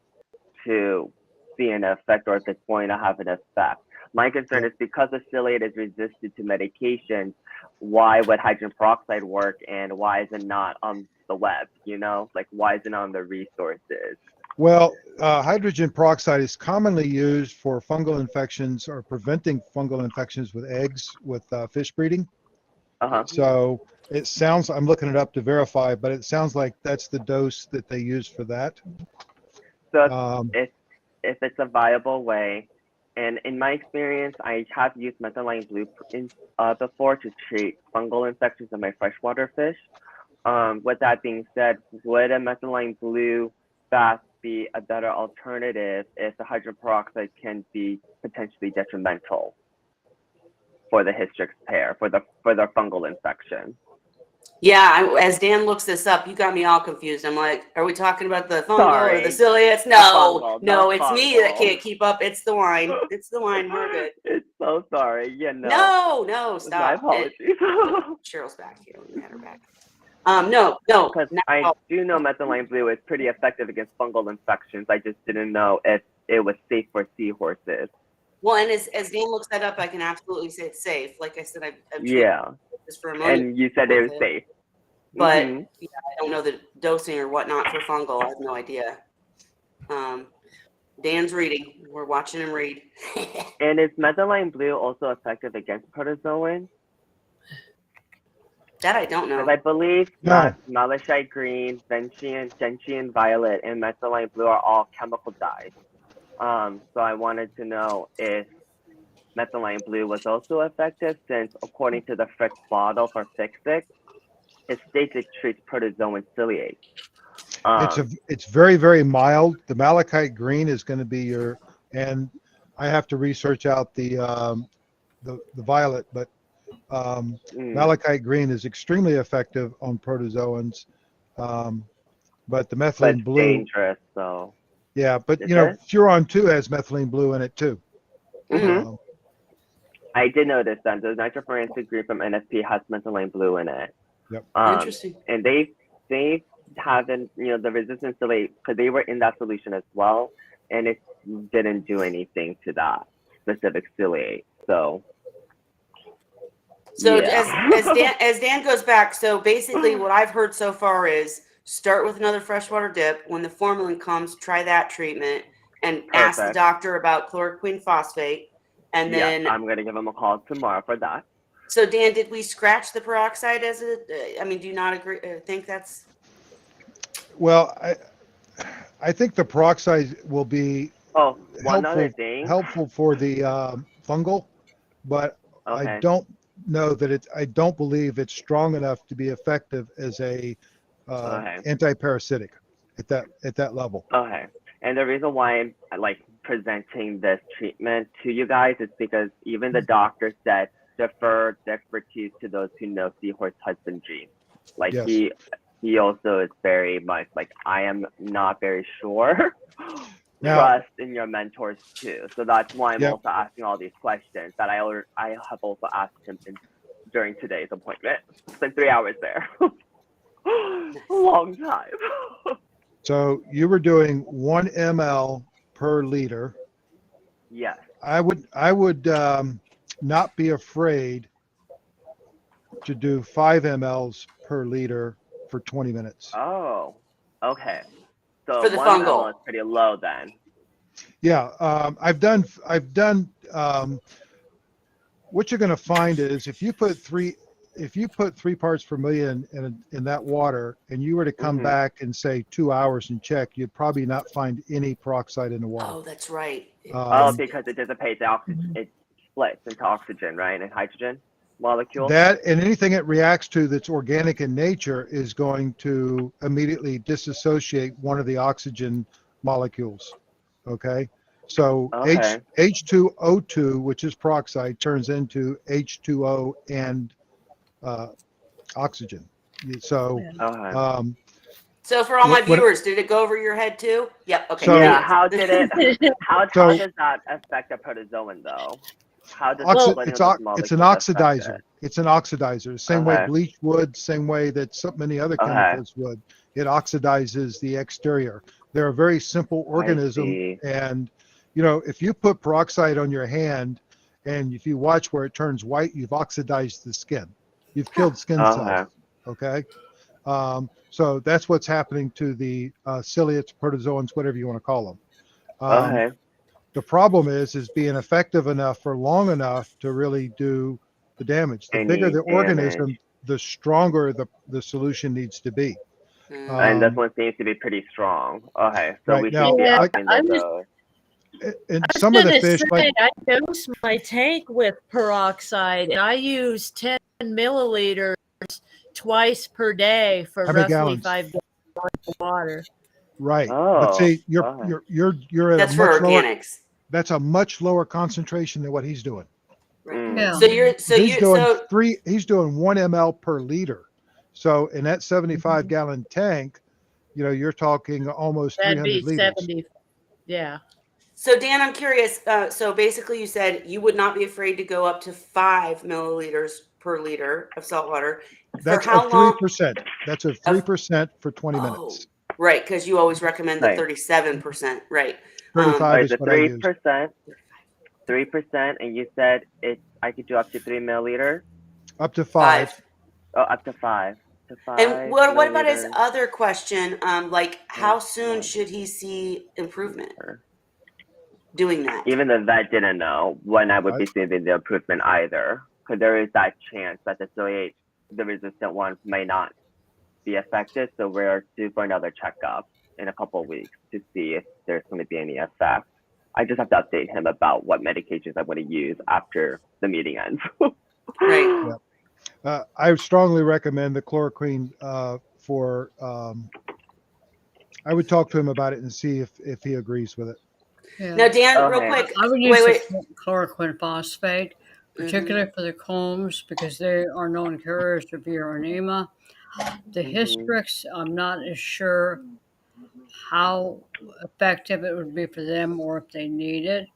to see an effect, or if it's going to have an effect. My concern is because the ciliate is resistant to medications, why would hydrogen peroxide work, and why is it not on the web, you know? Like, why is it on the resources? Well, hydrogen peroxide is commonly used for fungal infections or preventing fungal infections with eggs with fish breeding. So it sounds, I'm looking it up to verify, but it sounds like that's the dose that they use for that. So if it's a viable way, and in my experience, I have used methylene blue before to treat fungal infections in my freshwater fish. With that being said, would a methylene blue bath be a better alternative if the hydrogen peroxide can be potentially detrimental for the Hystrix pair, for the fungal infection? Yeah, as Dan looks this up, you got me all confused. I'm like, are we talking about the fungal or the ciliates? No, it's me that can't keep up. It's the wine. It's the wine. We're good. It's so sorry. Yeah, no, stop. My apologies. Cheryl's back here. We had her back. No. Because I do know methylene blue is pretty effective against fungal infections. I just didn't know if it was safe for seahorses. Well, and as Dan looks that up, I can absolutely say it's safe. Like I said, I've this for a moment. And you said it was safe. But yeah, I don't know the dosing or whatnot for fungal. I have no idea. Dan's reading. We're watching him read. And is methylene blue also effective against protozoans? That I don't know. Because I believe that malachite green, gentian violet, and methylene blue are all chemical dyes. So I wanted to know if methylene blue was also effective, since according to the Fix bottle for Fix-It, it states it treats protozoan ciliate. It's very, very mild. The malachite green is going to be and I have to research out the violet, but malachite green is extremely effective on protozoans. But the methylene blue, dangerous, so. Yeah, but you know, Furon 2 has methylene blue in it too. I did notice that the nitrofurantoin green from NSP has mentholane blue in it. Yep. Interesting. And they haven't, the resistance to late, because they were in that solution as well, and it didn't do anything to that specific ciliate. So yeah. as Dan goes back, so basically what I've heard so far is start with another freshwater dip. When the formalin comes, try that treatment and ask the Perfect. doctor about chloroquine phosphate. And then I'm gonna give him a call tomorrow for that. So Dan, did we scratch the peroxide as a? I mean, do you not agree? Think that's? Well, I think the peroxide will be Oh, one other thing. helpful for the fungal, but Okay. I don't know that I don't believe it's strong enough to be effective as a anti-parasitic at that level. Okay. And the reason why I'm like presenting this treatment to you guys is because even the doctor said defer the expertise to those who know seahorse husbandry. Like Yes. he also is very much like, I am not very sure. Now- Trust in your mentors too. So that's why I'm Yep. also asking all these questions that I have also asked him during today's appointment. Spent 3 hours there. A long time. So you were doing 1 ml per liter. Yes. I would not be afraid to do 5 mLs per liter for 20 minutes. Oh, okay. So For the 1 fungal. ml is pretty low then. Yeah, I've done. What you're going to find is if you put 3 parts per million in that water, and you were to come back and say 2 hours and check, you'd probably not find any peroxide in the water. Oh, that's right. Because it dissipates the oxygen. It splits into oxygen, right, and hydrogen molecule. That and anything it reacts to that's organic in nature is going to immediately disassociate one of the oxygen molecules. Okay, so Okay. H2O2, which is peroxide, turns into H2O and oxygen. So Okay. So for all my What- viewers, did it go over your head too? Yep. Okay. So- Yeah. How did it? How So- does that affect a protozoan though? How does it's an oxidizer. It's an oxidizer. The same way Okay. bleach would, same way that so many other Okay. chemicals would. It oxidizes the exterior. They're a very simple organism, see. and if you put peroxide on your hand, and if you watch where it turns white, you've oxidized the skin. You've killed skin cells. Okay. So that's what's happening to the ciliates, protozoans, whatever you want to call them. Okay. The problem is being effective enough for long enough to really do the damage. The bigger the organism, the stronger the solution needs to be. And this one seems to be pretty strong. Okay, so Right, we now, should be Yeah, upping I'm those. And I was some of the gonna fish, say, I dose my tank with peroxide, and I use 10 milliliters twice per day for How many roughly gallons? 5 gallons of water. right? Oh, But see, you're at That's a for much lower. organics. That's a much lower concentration than what he's doing. Mm. Yeah. He's doing 1 ml per liter. So in that 75 gallon tank, you're talking almost That'd 300 be liters. 70. Yeah. So Dan, I'm curious. So basically, you said you would not be afraid to go up to 5 milliliters per liter of salt water. That's for how a long? 3%. That's a 3% for 20 minutes. Right, because you always recommend the Right. 37%. Right. 35 It's is a what I use. 3%, and you said I could do up to 3 milliliters. Up to 5. Oh, up to 5. And what about his milliliters other question? Like, how soon Right. should he see improvement doing that? Even the vet didn't know when I would be seeing the improvement either, because there is that chance that the resistant ones may not be affected. So we're due for another checkup in a couple of weeks to see if there's going to be any effect. I just have to update him about what medications I want to use after the meeting ends. Right. I strongly recommend the chloroquine for. I would talk to him about it and see if he agrees with it. Yeah. Now, Dan, real Okay. quick. I would use Wait. the chloroquine phosphate, particularly for the combs, because they are known carriers of urinema. The Hystrix, I'm not as sure how effective it would be for them or if they need it.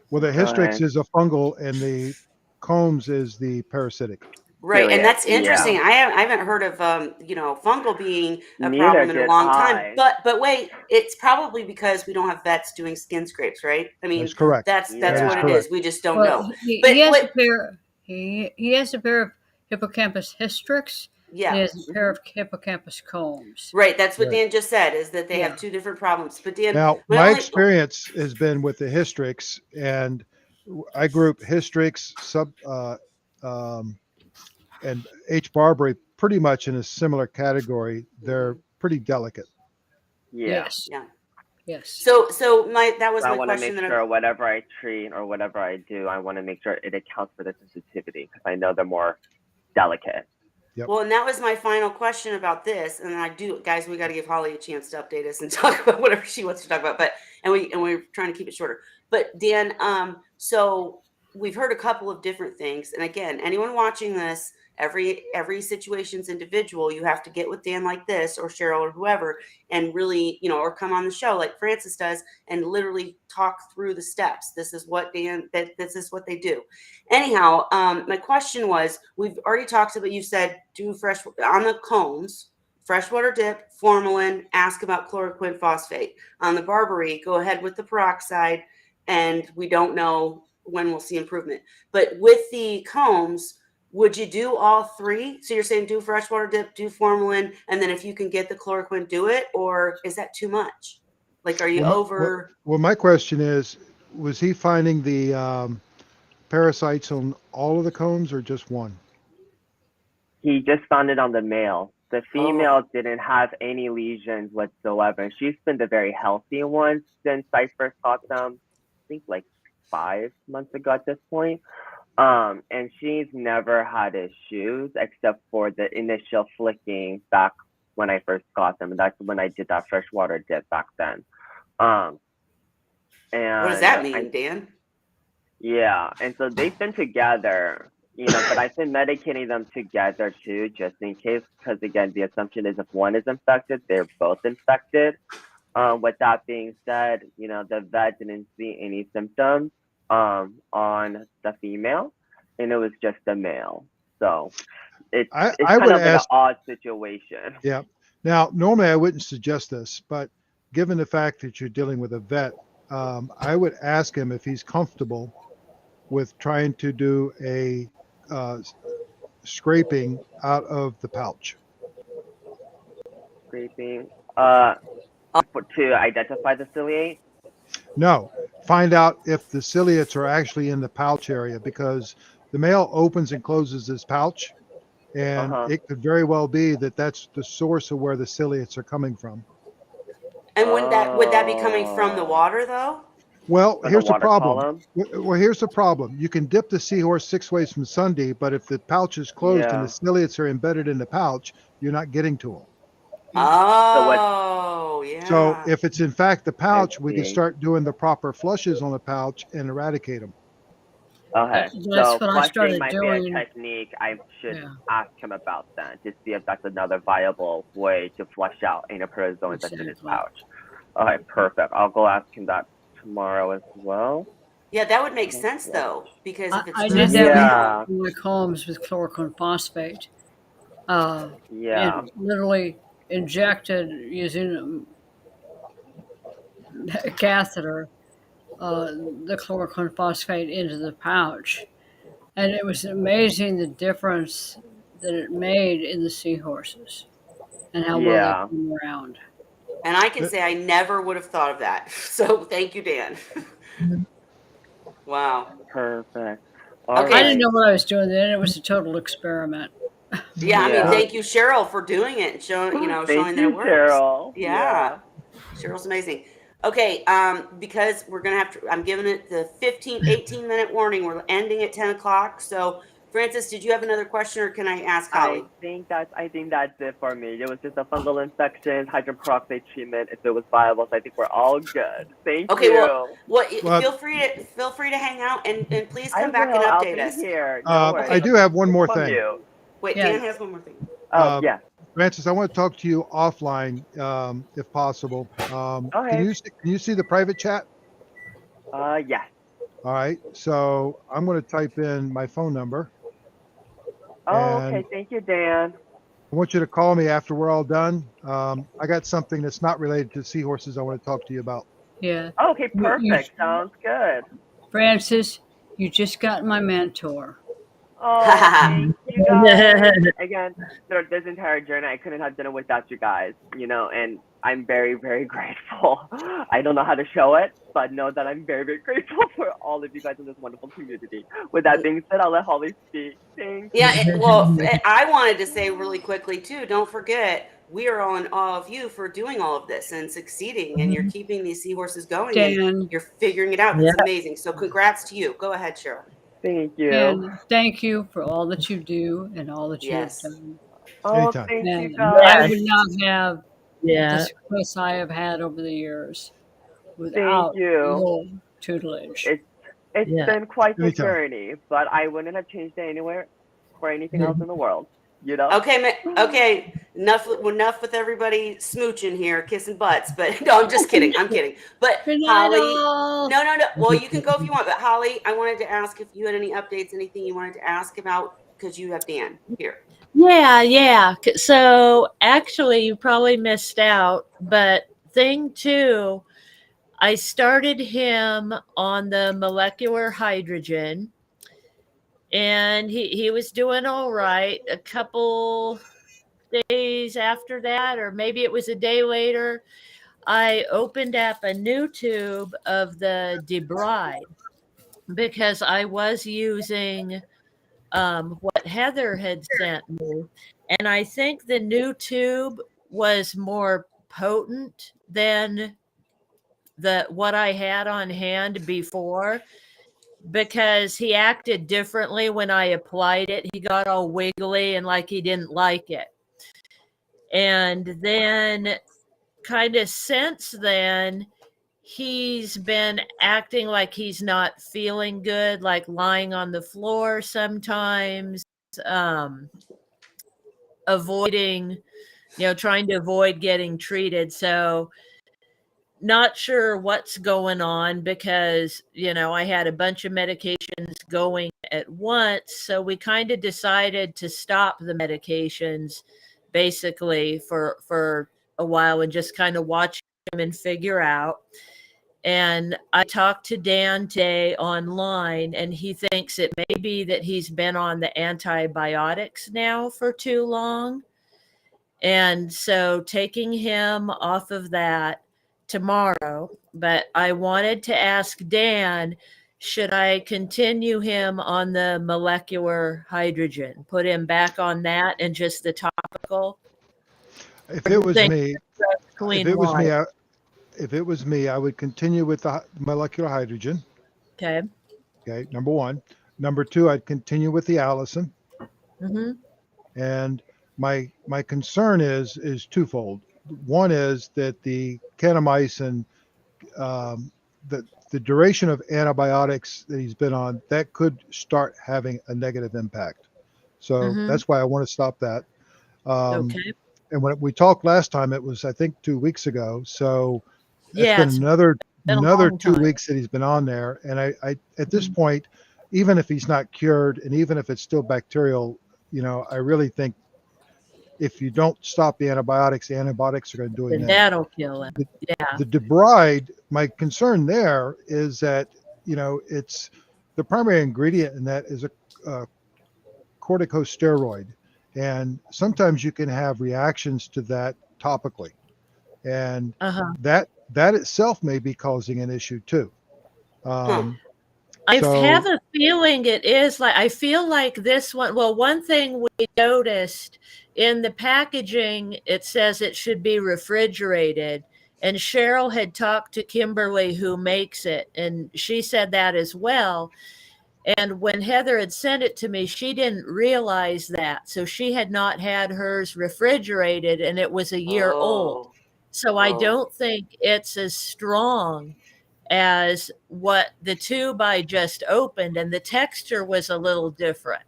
Well, the Hystrix Okay. is a fungal, and the combs is the parasitic. Right, and Period. that's Yeah. interesting. I haven't heard of fungal being a Neither problem in a did long time. I. But wait, it's probably because we don't have vets doing skin scrapes, right? I mean, That's correct. that's That is what it correct. is. We just don't Well, know. he, But he has a what? pair. He has a pair of hippocampus hystrix. And Yeah, he has a pair of hippocampus combs. right. That's what Right. Dan just said. Is that they Yeah. have two different problems. But Dan, Now, my my only experience has been with the hystrix, and I group hystrix, and H. barbary pretty much in a similar category. They're pretty delicate. Yeah. Yes. yeah. Yes. So that was I my want to question. make sure whatever I treat or whatever I do, I want to make sure it accounts for the sensitivity because I know they're more delicate. Yep. Well, and that was my final question about this. And I do, guys, we got to give Holly a chance to update us and talk about whatever she wants to talk about. But we're trying to keep it shorter. But Dan, so we've heard a couple of different things. And again, anyone watching this, every situation's individual. You have to get with Dan like this or Cheryl or whoever, and really, or come on the show like Francis does and literally talk through the steps. This is what this is what they do. Anyhow, my question was, we've already talked about, you said do fresh on the combs, freshwater dip, formalin, ask about chloroquine phosphate. On the Barbary, go ahead with the peroxide, and we don't know when we'll see improvement. But with the combs, would you do all three? So you're saying do freshwater dip, do formalin, and then if you can get the chloroquine, do it? Or is that too much? Like, are you over? Well, my question is, was he finding the parasites on all of the combs or just one? He just found it on the male. The female didn't have any lesions whatsoever. She's been the very healthy one since I first caught them, I think like 5 months ago at this point. And she's never had issues except for the initial flicking back when I first got them. And that's when I did that freshwater dip back then. And What does that mean, Dan? Yeah, and so they've been together, but I've been medicating them together too, just in case, because again, the assumption is if one is infected, they're both infected. With that being said, the vet didn't see any symptoms on the female, and it was just the male. So it's I kind would of an ask, odd situation. yeah. Now, normally I wouldn't suggest this, but given the fact that you're dealing with a vet, I would ask him if he's comfortable with trying to do a scraping out of the pouch. Scraping, to identify the ciliate. No, find out if the ciliates are actually in the pouch area, because the male opens and closes his pouch, and it could very well be that that's the source of where the ciliates are coming from. And would that be coming from the water though? Well, From here's the the water problem. column? Well, here's the problem. You can dip the seahorse 6 ways from Sunday, but if the pouch is closed and the ciliates are embedded in the pouch, you're not getting to them. Oh, yeah. So if it's in fact the pouch, we can see. start doing the proper flushes on the pouch and eradicate them. Okay, That's so what I flushing started might be doing. a technique I should Yeah. ask him about then to see if that's another viable way to flush out any protozoans that's in his Exactly. pouch. Okay, perfect. I'll go ask him that tomorrow as well. Yeah, that would make sense though, because if it's I just did that Yeah. with my combs with chloroquine phosphate. Yeah. And literally injected using a catheter the chloroquine phosphate into the pouch. And it was amazing the difference that it made in the seahorses and how well Yeah. they came around. And I can say I never would have thought of that. So thank you, Dan. Wow. Perfect. Okay. I Alright. didn't know what I was doing then. It was a total experiment. Yeah, I mean, Yeah. thank you, Cheryl, for doing it and showing, Thank showing that you, it works. Cheryl. Yeah. Cheryl's amazing. Okay, because we're gonna have to, I'm giving it the 18-minute warning. We're ending at 10 o'clock. So Francis, did you have another question or can I ask Holly? I think that's it for me. It was just a fungal infection, hydrogen peroxide treatment. If it was viable, so I think we're all good. Thank Okay, you. well, feel free to hang out and please come back and I'll update be us. here. No worries. I do have one more From thing. you. Wait, Yeah. Dan has one more thing. Oh, yeah. Francis, I want to talk to you offline, if possible. Okay. Can you see the private chat? Yes. All right. So I'm going to type in my phone number, Oh, and okay. Thank you, Dan. I want you to call me after we're all done. I got something that's not related to seahorses I want to talk to you about. Yeah. Oh, okay, You, perfect. Sounds good. Francis, you just got my mentor. Oh, thank you guys. Again, throughout this entire journey, I couldn't have done it without you guys, and I'm very, very grateful. I don't know how to show it, but know that I'm very, very grateful for all of you guys in this wonderful community. With that being said, I'll let Holly speak. Thanks. Yeah, well, I wanted to say really quickly too, don't forget, we are on awe of you for doing all of this and succeeding, and you're keeping these seahorses going and Dan, you're figuring it out. Yeah. It's amazing. So congrats to you. Go ahead, Cheryl. Thank you. Dan, thank you for all that you do and all that you have Yes. done. Oh, Anytime. thank you And guys. I would not have the Yeah. success I have had over the years Thank without you. your tutelage. It's Yeah. been quite a Anytime. journey, but I wouldn't have changed it anywhere for anything else in the world. Okay. Enough with everybody smooching here, kissing butts. But no, I'm just kidding. I'm kidding. But Good night, Holly, all. no. Well, you can go if you want. But Holly, I wanted to ask if you had any updates, anything you wanted to ask about, because you have Dan here. Yeah. So actually, you probably missed out, but thing two, I started him on the molecular hydrogen, and he was doing all right. A couple days after that, or maybe it was a day later, I opened up a new tube of the debride because I was using what Heather had sent me. And I think the new tube was more potent than what I had on hand before, because he acted differently when I applied it. He got all wiggly and like he didn't like it. And then kind of since then, he's been acting like he's not feeling good, like lying on the floor sometimes, avoiding, trying to avoid getting treated. So not sure what's going on because, I had a bunch of medications going at once. So we kind of decided to stop the medications basically for a while and just kind of watch him and figure out. And I talked to Dan today online, and he thinks it may be that he's been on the antibiotics now for too long. And so taking him off of that tomorrow. But I wanted to ask Dan, should I continue him on the molecular hydrogen, put him back on that and just the topical? If it was Thank me, Clean if it was me, water. if it was me, I would continue with the molecular hydrogen. Okay. Okay, number one. Number two, I'd continue with the Allison. Mm-hmm. And my concern is twofold. One is that the kanamycin, the duration of antibiotics that he's been on, that could start having a negative impact. So that's why I want to stop that. Okay. And when we talked last time, it was, I think, 2 weeks ago. So it's Yeah, been it's another been a long 2 time. weeks that he's been on there. And I at this point, even if he's not cured and even if it's still bacterial, I really think if you don't stop the antibiotics are going to do him And in. that'll kill him. Yeah. The debride, my concern there is that, it's the primary ingredient in that is a corticosteroid. And sometimes you can have reactions to that topically. And that itself may be causing an issue too. I have a feeling it is like, I feel like this one. Well, one thing we noticed in the packaging, it says it should be refrigerated. And Cheryl had talked to Kimberly, who makes it, and she said that as well. And when Heather had sent it to me, she didn't realize that. So she had not had hers refrigerated, and it was a year old. So I don't think it's as strong as what the tube I just opened, and the texture was a little different.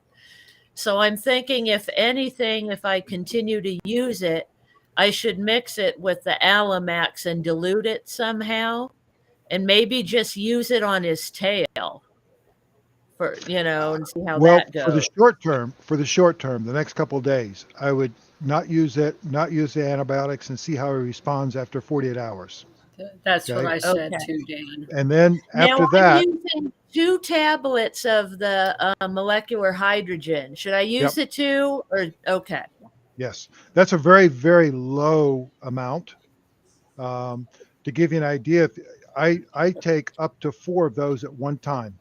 So I'm thinking, if anything, if I continue to use it, I should mix it with the Alamax and dilute it somehow and maybe just use it on his tail for, and see how Well, that for the goes. short term, the next couple of days, I would not use the antibiotics, and see how he responds after 48 hours. That's what Okay. I said Okay. too, Dan. And then Now after I'm that, using 2 tablets of the molecular hydrogen. Should I use yep, it too? Or okay. yes, that's a very, very low amount. To give you an idea, I take up to 4 of those at one time.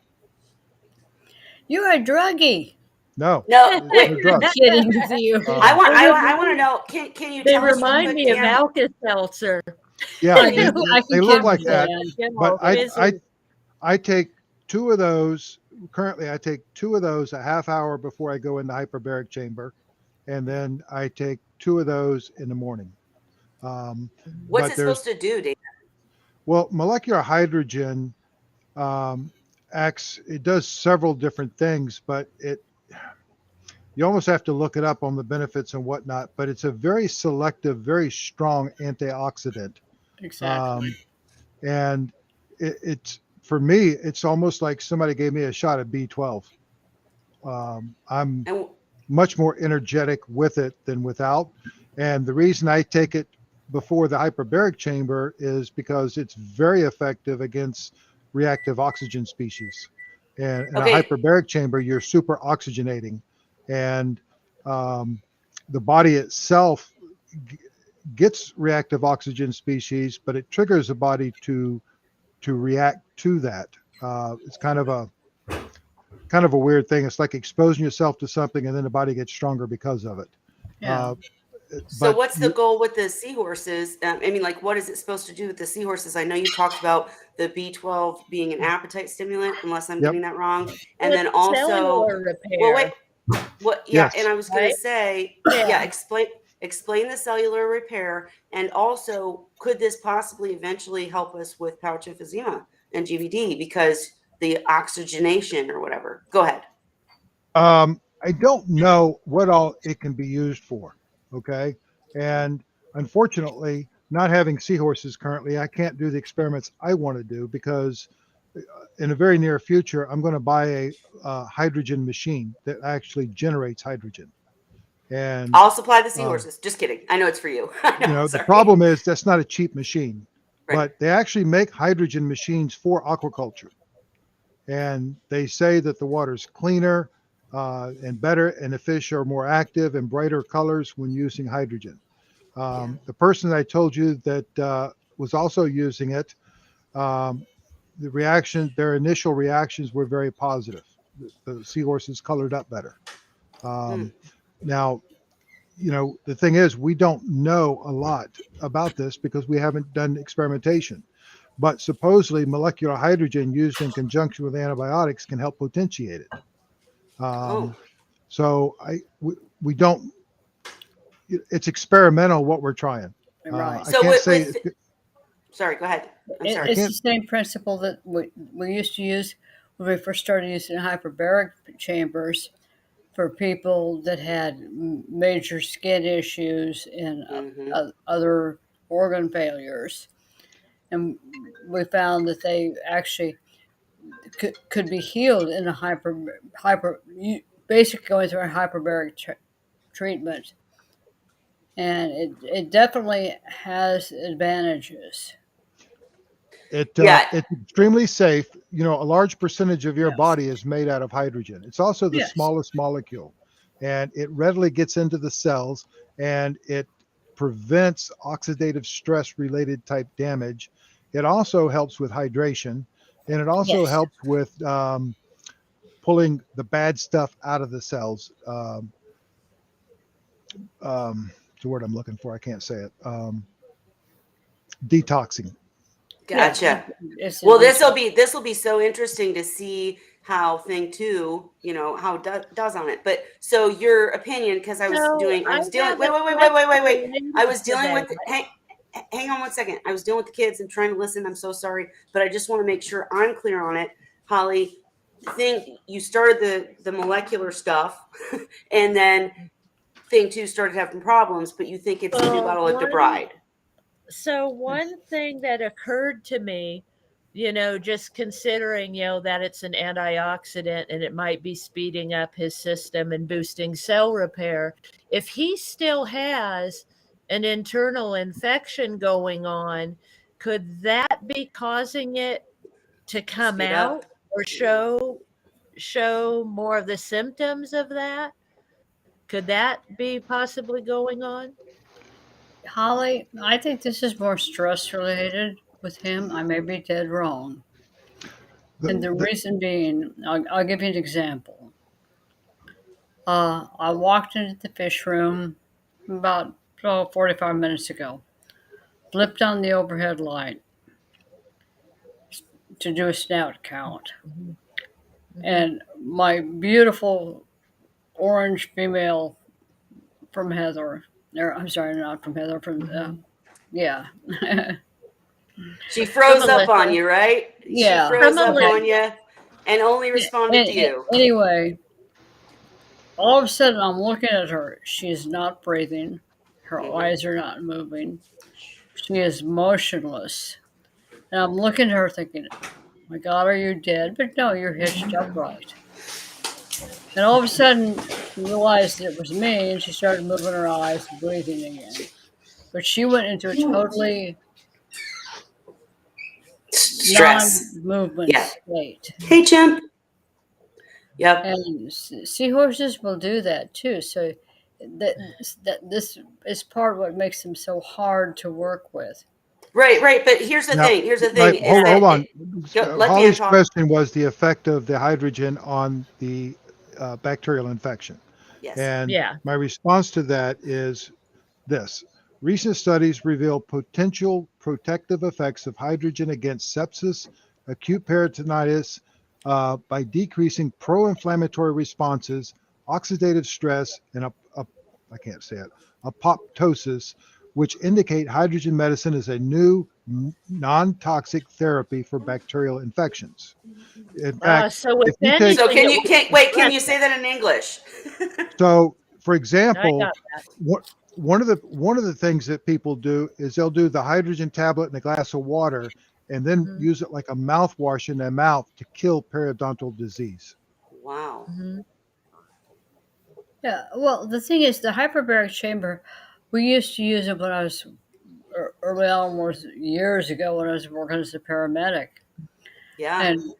You're a druggie. No, No, they're wait. drugs. Kidding with you. I want to know. Can you They tell us real remind quick, me of Dan? Alka-Seltzer. Yeah, I they can look kid like with that, Dan. but Fizzy. I take 2 of those. Currently, I take 2 of those a half hour before I go into hyperbaric chamber, and then I take 2 of those in the morning. What's But it supposed to do, Dan? molecular hydrogen acts. It does several different things, but you almost have to look it up on the benefits and whatnot. But it's a very selective, very strong antioxidant. Exactly. And it's for me, it's almost like somebody gave me a shot of B12. I'm And much more energetic with it than without. And the reason I take it before the hyperbaric chamber is because it's very effective against reactive oxygen species. And in a okay, hyperbaric chamber, you're super oxygenating, and the body itself gets reactive oxygen species, but it triggers the body to react to that. It's kind of a weird thing. It's like exposing yourself to something, and then the body gets stronger because of it. Yeah. so But what's the goal with the seahorses? I mean, like, what is it supposed to do with the seahorses? I know you talked about the B12 being an appetite stimulant, unless I'm Yep. getting that wrong. And It's then also, cellular well, wait, repair. what? Yeah, and Yes. I was going Right? to say, Yeah. explain the cellular repair, and also, could this possibly eventually help us with pouch emphysema and GVD because the oxygenation or whatever? Go ahead. I don't know what all it can be used for. Okay. And unfortunately, not having seahorses currently, I can't do the experiments I want to do, because in the very near future, I'm going to buy a hydrogen machine that actually generates hydrogen. And, I'll supply the um, seahorses. Just kidding. I know it's for you. I know. the Sorry. problem is that's not a cheap machine, Right. but they actually make hydrogen machines for aquaculture. And they say that the water's cleaner and better, and the fish are more active and brighter colors when using hydrogen. The person I told you that was also using it, their initial reactions were very positive. The seahorses colored up better. Now, the thing is, we don't know a lot about this because we haven't done experimentation. But supposedly molecular hydrogen used in conjunction with antibiotics can help potentiate it. So we don't, it's experimental what we're trying. Right. I So can't say, sorry, go ahead. I'm sorry. It's the same principle that we used to use when we first started using hyperbaric chambers for people that had major skin issues and other organ failures. And we found that they actually could be healed in a basically going through a hyperbaric treatment. And it definitely has advantages. it's Yeah. extremely safe. A large percentage of your Yes. body is made out of hydrogen. It's also the Yes. smallest molecule, and it readily gets into the cells, and it prevents oxidative stress related type damage. It also helps with hydration, and it also Yes. helps with pulling the bad stuff out of the cells. It's the word I'm looking for. I can't say it. Detoxing. Gotcha. It's Well, this will be so interesting to see how thing 2, how it does on it. But so your opinion, because I was dealing. I was dealing with. Hang on one second. I was dealing with the kids and trying to listen. I'm so sorry, but I just want to make sure I'm clear on it, Holly. The thing you started the molecular stuff, and then thing 2 started having problems. But you think it's the new bottle of DeBride. So one thing that occurred to me, just considering, that it's an antioxidant and it might be speeding up his system and boosting cell repair. If he still has an internal infection going on, could that be causing it to come Speed out up. or show more of the symptoms of that? Could that be possibly going on? Holly, I think this is more stress related with him. I may be dead wrong. And the The- reason being, I'll give you an example. I walked into the fish room about 45 minutes ago, flipped on the overhead light to do a snout count. Mhm. And my beautiful orange female from Heather, or I'm sorry, not from Heather, from, yeah. She froze From up on Alyssa. you, right? Yeah. She froze From up on you and only responded to you. Anyway, all of a sudden I'm looking at her. She is not breathing. Her Mhm. eyes are not moving. She is motionless. And I'm looking at her thinking, my God, are you dead? But no, you're hitched upright. And all of a sudden, she realized it was me, and she started moving her eyes and breathing again. But she went into a totally Stress. non-movement Yeah. state. Hey, Chimp. Yep. And seahorses will do that too. So this is part of what makes them so hard to work with. Right. But here's the Now, thing. Here's the right, thing. Is hold that on. let Dan Holly's talk. question was the effect of the hydrogen on the bacterial infection. Yes. And Yeah. my response to that is this. Recent studies reveal potential protective effects of hydrogen against sepsis, acute peritonitis, by decreasing pro-inflammatory responses, oxidative stress, and I can't say it, apoptosis, which indicate hydrogen medicine is a new non-toxic therapy for bacterial infections. In fact, So if if you take, So anything, can you say that in English? so for I example, got that. one of the things that people do is they'll do the hydrogen tablet in a glass of water and then Mhm. use it like a mouthwash in their mouth to kill periodontal disease. Wow. Mhm. Yeah. Well, the thing is, the hyperbaric chamber, we used to use it when I was early on, was years ago when I was working as a paramedic, Yeah. and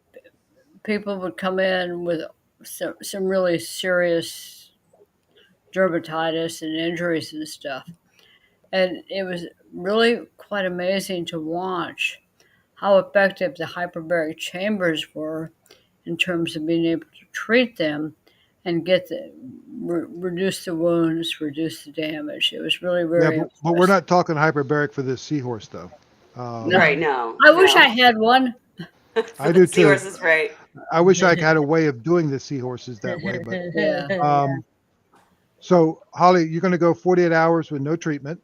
people would come in with some really serious dermatitis and injuries and stuff. And it was really quite amazing to watch how effective the hyperbaric chambers were in terms of being able to treat them and reduce the wounds, reduce the damage. It was really Yeah, very but we're impressive. not talking hyperbaric for this seahorse though. No. Right. No. I wish no. I had one. For I the do too. seahorses, right? I wish I had a way of doing the seahorses that way, but Yeah. so Holly, you're going to go 48 hours with no treatment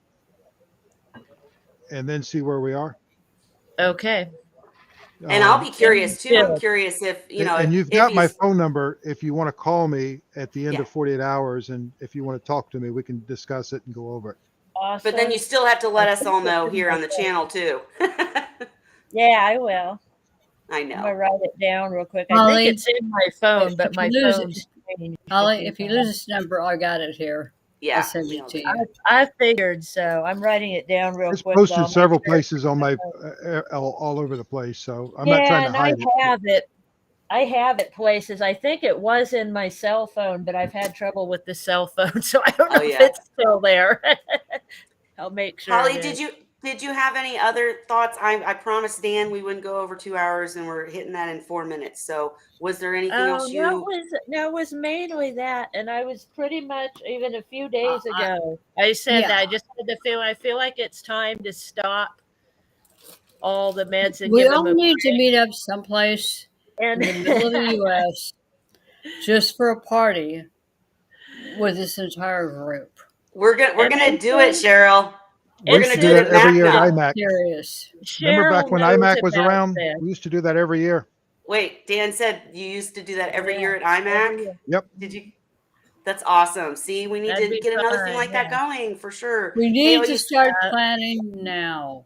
and then see where we are. Okay. And I'll be curious too. I'm Good. curious if And you've if got my he's phone number if you want to call me at the end Yeah. of 48 hours. And if you want to talk to me, we can discuss it and go over it. Awesome. but then you still have to let us all know here on the channel too. Yeah, I will. I I'm know. gonna write it down real quick. I Holly, think it's in my phone, but if my you lose phone's changed. Holly, if you lose this number, I got it here. Yeah. I'll send it to you. I figured so. I'm writing it down real It's quick. but I'll posted make several sure- places on my all over the place. So I'm Yeah, not trying to and hide it. have it. I have it places. I think it was in my cell phone, but I've had trouble with the cell phone, so I don't know Oh, if yeah. it's still there. I'll make sure. Holly, it is. did you have any other thoughts? I promised Dan we wouldn't go over 2 hours, and we're hitting that in 4 minutes. So was there anything else It was mainly that, and I was pretty much even a few days I- ago. I said yeah. that I just had the feel. I feel like it's time to stop all the meds and We give all them a need to break. meet up someplace in And the middle of the U.S. just for a party with this entire group. we're And gonna do it, Cheryl. We We're used gonna to do do it that at every year at MACNA. IMAC. Serious. Remember back Cheryl when knows IMAC was about around? this. We used to do that every year. Wait, Dan said you used to do that every Yeah, year at every IMAC. year. Yep. Did you? That's awesome. See, we need That'd to be get another thing fun, like that yeah. going for sure. We Hey, need all to you- start planning now.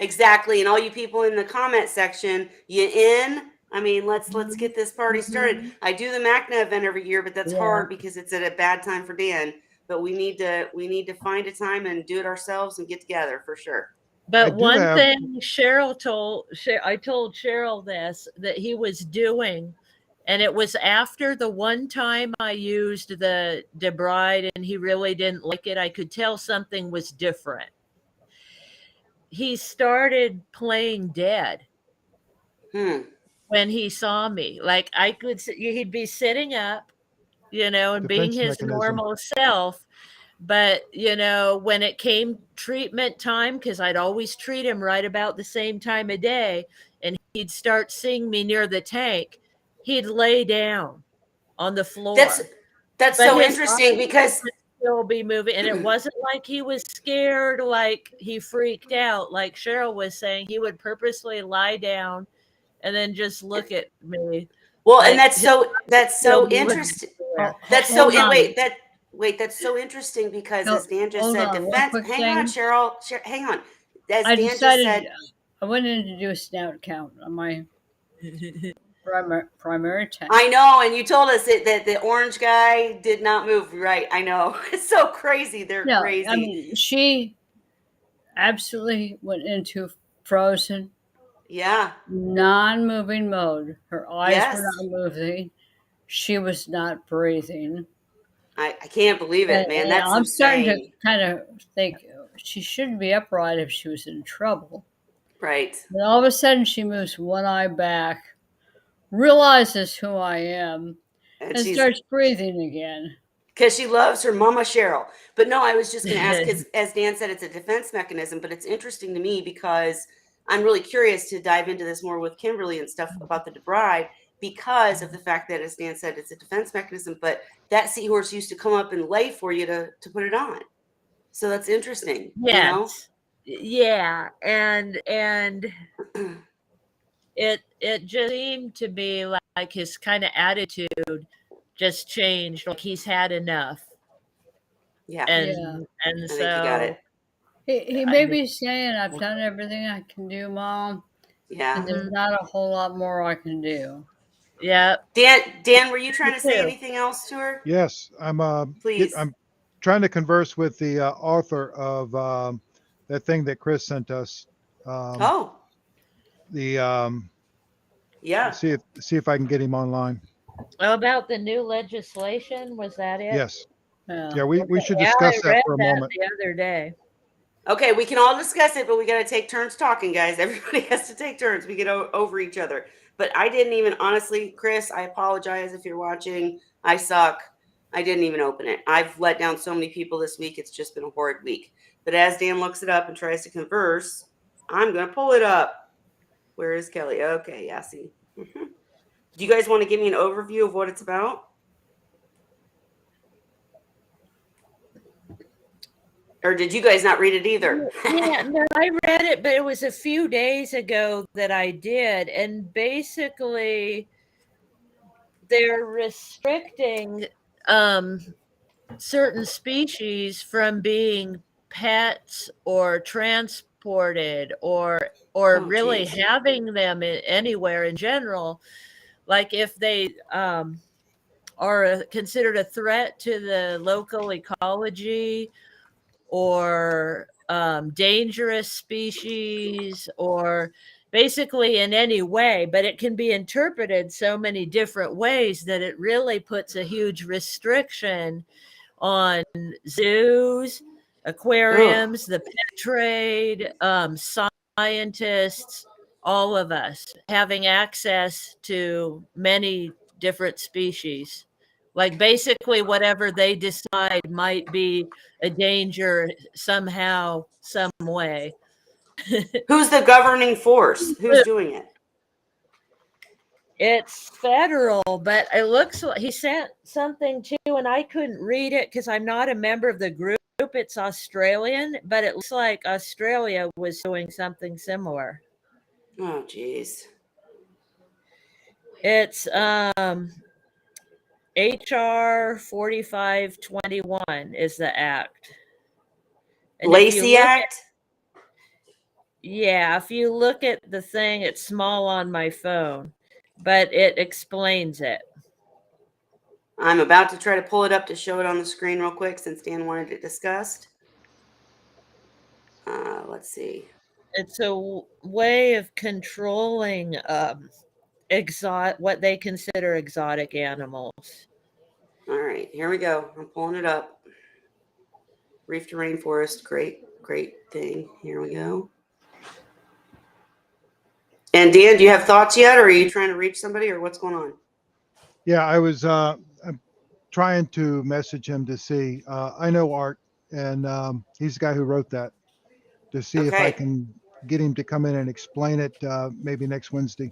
Exactly. And all you people in the comment section, you in? I mean, let's get this party started. I do the MACNA event every year, but that's Yeah. hard because it's at a bad time for Dan. But we need to find a time and do it ourselves and get together for sure. I But do one have- thing I told Cheryl this, that he was doing, and it was after the one time I used the debride and he really didn't like it. I could tell something was different. He started playing dead when he saw me. Like I could, he'd be sitting up, and being Defense his mechanism. normal self. But, when it came treatment time, because I'd always treat him right about the same time of day, and he'd start seeing me near the tank, he'd lay down on the floor. That's But so his interesting eyes because would still be moving. And it wasn't like he was scared, like he freaked out. Like Cheryl was saying, he would purposely lie down and then just look at me. well, like and that's so still moving interesting. everywhere. That's so Hold on. wait, that's so interesting because No, as Dan just hold said, on, one defense. quick Hang thing. on, Cheryl. Hang on. As I Dan just decided said, I went in to do a snout count on my primary tank. I know, and you told us that the orange guy did not move. Right? I know. It's so crazy. They're No, crazy. I mean, she absolutely went into frozen, yeah. non-moving mode. Her eyes Yes. were not moving. She was not breathing. I can't believe it, man. That's I'm starting to insane. kind of think she shouldn't be upright if she was in trouble. Right. Then all of a sudden, she moves one eye back, realizes who I am, And and she's starts breathing again. because she loves her mama Cheryl. But no, I was just going to ask because, as Dan said, it's a defense mechanism. But it's interesting to me because I'm really curious to dive into this more with Kimberly and stuff about the debride because of the fact that, as Dan said, it's a defense mechanism. But that seahorse used to come up and lay for you to put it on. So that's interesting. Yes. Yeah. And it just seemed to be like his kind of attitude just changed. Like he's had enough. Yeah. And I think you got it. He may be saying, I've done everything I can do, Mom. Yeah. And there's not a whole lot more I can do. Yeah. Dan, were you trying to say too. anything else to her? Yes, I'm. Please. I'm trying to converse with the author of that thing that Chris sent us. Oh, yeah. See if I can get him online. About the new legislation, was that it? Yes. Yeah. Yeah, we should Yeah, discuss I that read for a that moment. the other day. Okay, we can all discuss it, but we got to take turns talking, guys. Everybody has to take turns. We get over each other. But I didn't even, honestly, Chris, I apologize if you're watching. I suck. I didn't even open it. I've let down so many people this week. It's just been a horrid week. But as Dan looks it up and tries to converse, I'm going to pull it up. Where is Kelly? Okay, yeah, see. Mm-hmm. Do you guys want to give me an overview of what it's about? Or did you guys not read it either? Yeah, no, I read it, but it was a few days ago that I did. And basically, they're restricting certain species from being pets or transported or really geez. having them anywhere in general. Like if they are considered a threat to the local ecology or dangerous species or basically in any way, but it can be interpreted so many different ways that it really puts a huge restriction on zoos, aquariums, the pet trade, scientists, all of us having access to many different species. Like basically whatever they decide might be a danger somehow, some way. Who's the governing force? Who's doing it? It's federal, but it looks like he sent something too, and I couldn't read it because I'm not a member of the group. It's Australian, but it looks like Australia was doing something similar. Oh, geez. It's HR 4521 is the act. And if you Lacey look Act? Yeah, if you look at the thing, it's small on my phone, but it explains it. I'm about to try to pull it up to show it on the screen real quick since Dan wanted it discussed. Let's see. It's a way of controlling what they consider exotic animals. All right, here we go. I'm pulling it up. Reef to rainforest, great thing. Here we go. And Dan, do you have thoughts yet, or are you trying to reach somebody, or what's going on? Yeah, I'm trying to message him to see. I know Art, and he's the guy who wrote that, to see if I Okay. can get him to come in and explain it maybe next Wednesday.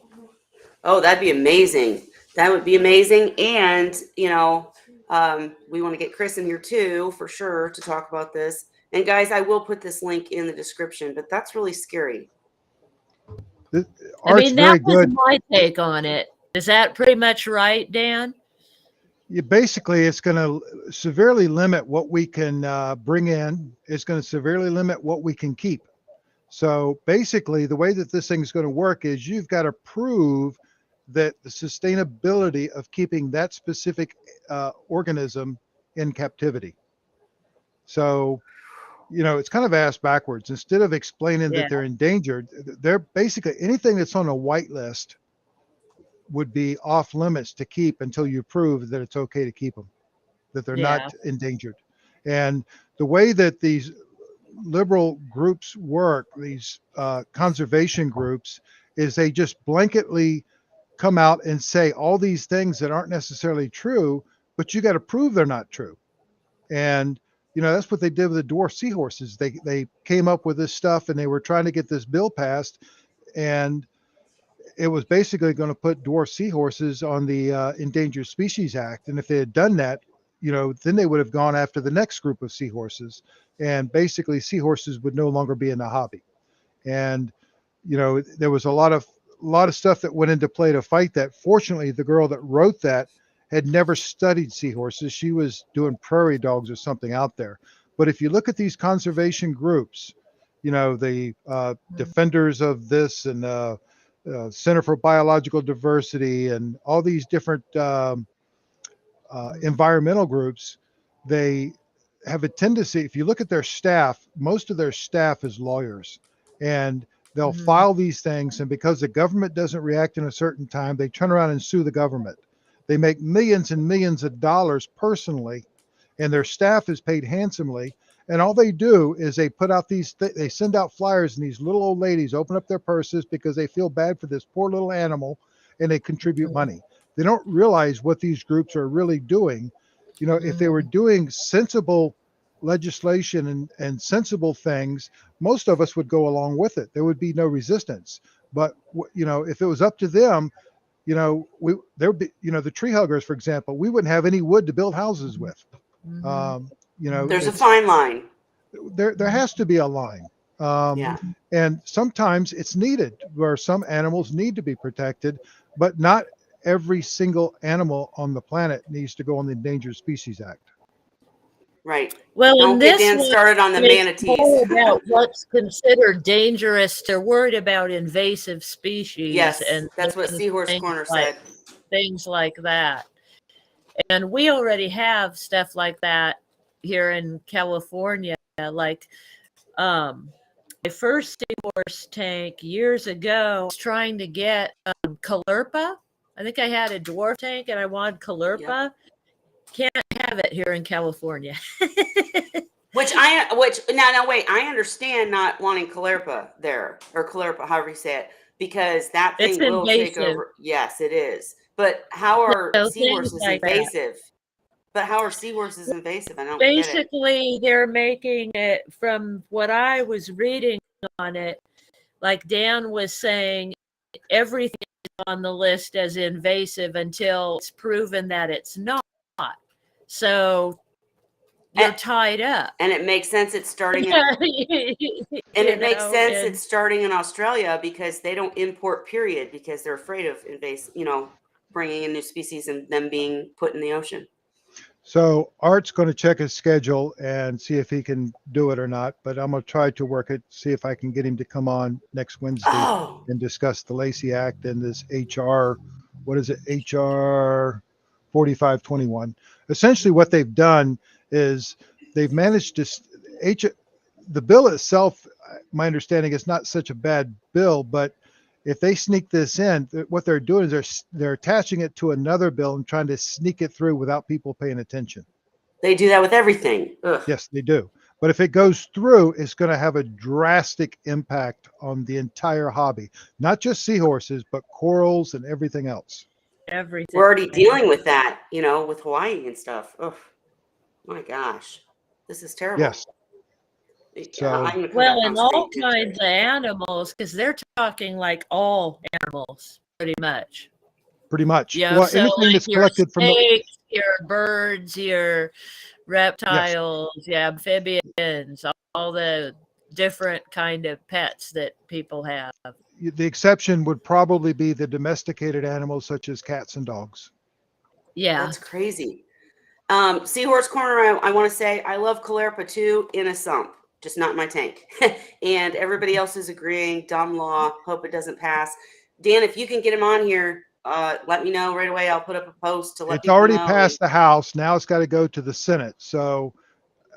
Oh, that'd be amazing. That would be amazing. And, we want to get Chris in here too, for sure, to talk about this. And guys, I will put this link in the description, but that's really scary. Art's very that was good. my take on it. Is that pretty much right, Dan? Basically, it's going to severely limit what we can bring in. It's going to severely limit what we can keep. So basically, the way that this thing is going to work is you've got to prove that the sustainability of keeping that specific organism in captivity. So, it's kind of ass backwards. Instead of explaining that they're endangered, they're basically anything that's on a white list would be off limits to keep until you prove that it's okay to keep them, that they're not endangered. And the way that these liberal groups work, these conservation groups, is they just blanketly come out and say all these things that aren't necessarily true, but you got to prove they're not true. And that's what they did with the dwarf seahorses. They came up with this stuff, and they were trying to get this bill passed, and it was basically going to put dwarf seahorses on the Endangered Species Act. And if they had done that, then they would have gone after the next group of seahorses, and basically seahorses would no longer be in the hobby. And there was a lot of stuff that went into play to fight that. Fortunately, the girl that wrote that had never studied seahorses. She was doing prairie dogs or something out there. But if you look at these conservation groups, the defenders of this and Center for Biological Diversity and all these different environmental groups, they have a tendency, if you look at their staff, most of their staff is lawyers, and they'll file these things, and because the government doesn't react in a certain time, they turn around and sue the government. They make millions and millions of dollars personally, and their staff is paid handsomely, and all they do is they put out they send out flyers, and these little old ladies open up their purses because they feel bad for this poor little animal, and they contribute money. They don't realize what these groups are really doing. If they were doing sensible legislation and sensible things, most of us would go along with it. There would be no resistance. But if it was up to them, there would be, the tree huggers, for example, we wouldn't have any wood to build houses with. There's a fine line. There has to be a line. And sometimes it's needed, where some animals need to be protected, but not every single animal on the planet needs to go on the Endangered Species Act. Right. Well, Don't get Dan one, started on the manatees. More about what's considered dangerous. They're worried about invasive species. Yes, and that's what Seahorse Corner said. Things like that. And we already have stuff like that here in California. Like my first seahorse tank years ago, I was trying to get Caulerpa. I think I had a dwarf tank and I wanted Caulerpa. Yep. Can't have it here in California. Which now wait, I understand not wanting Caulerpa there, or Caulerpa, however you say it, because that thing will take over. Yes, it is. But how are seahorses invasive? But how are seahorses invasive? I don't get it. Basically, they're making it, from what I was reading on it, like Dan was saying, everything is on the list as invasive until it's proven that it's not. So you're tied up. And it makes sense it's starting in, it's starting in Australia, because they don't import, period, because they're afraid of bringing in new species and them being put in the ocean. So Art's going to check his schedule and see if he can do it or not, but I'm going to try to work it, see if I can get him to come on next Wednesday Oh, and discuss the Lacey Act and this HR, what is it, HR 4521. Essentially what they've done is they've managed to, the bill itself, my understanding is not such a bad bill, but if they sneak this in, what they're doing is they're attaching it to another bill and trying to sneak it through without people paying attention. they do that with everything. Ugh. Yes, they do. But if it goes through, it's going to have a drastic impact on the entire hobby, not just seahorses, but corals and everything else. Everything. We're already dealing with that, with Hawaii and stuff. Oh my gosh, this is terrible. Yes. So, I'm gonna come Well, back and on all screen. kinds of animals, because they're talking like all animals, pretty much. pretty much. Yeah, Well, so anything like that's your collected from the, snakes, your birds, your reptiles, your amphibians, all the different kind of pets that people have. the exception would probably be the domesticated animals such as cats and dogs. Yeah. That's crazy. Seahorse Corner, I want to say I love Caulerpa too in a sump, just not in my tank. And everybody else is agreeing. Dumb law. Hope it doesn't pass. Dan, if you can get him on here, let me know right away. I'll put up a post to let It's people already know. passed the House. Now it's got to go to the Senate. So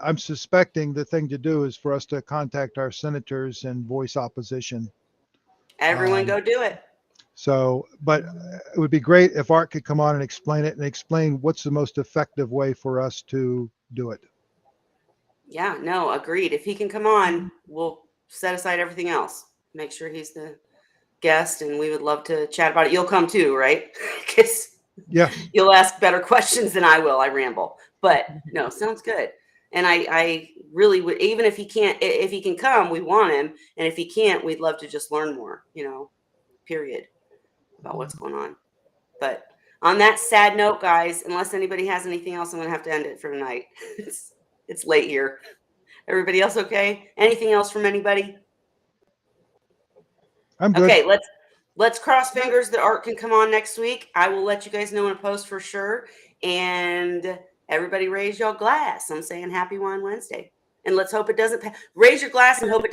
I'm suspecting the thing to do is for us to contact our senators and voice opposition. Everyone go do it. So, but it would be great if Art could come on and explain it and explain what's the most effective way for us to do it. Yeah, no, agreed. If he can come on, we'll set aside everything else. Make sure he's the guest, and we would love to chat about it. You'll come too, right? Because Yes. you'll ask better questions than I will. I ramble, but no, sounds good. And I really would, even if he can't, if he can come, we want him. And if he can't, we'd love to just learn more, period, about what's going on. But on that sad note, guys, unless anybody has anything else, I'm going to have to end it for tonight. It's late here. Everybody else okay? Anything else from anybody? I'm good. Okay, let's cross fingers that Art can come on next week. I will let you guys know in a post for sure. And everybody raise your glass. I'm saying happy wine Wednesday. And let's hope it doesn't raise your glass and hope it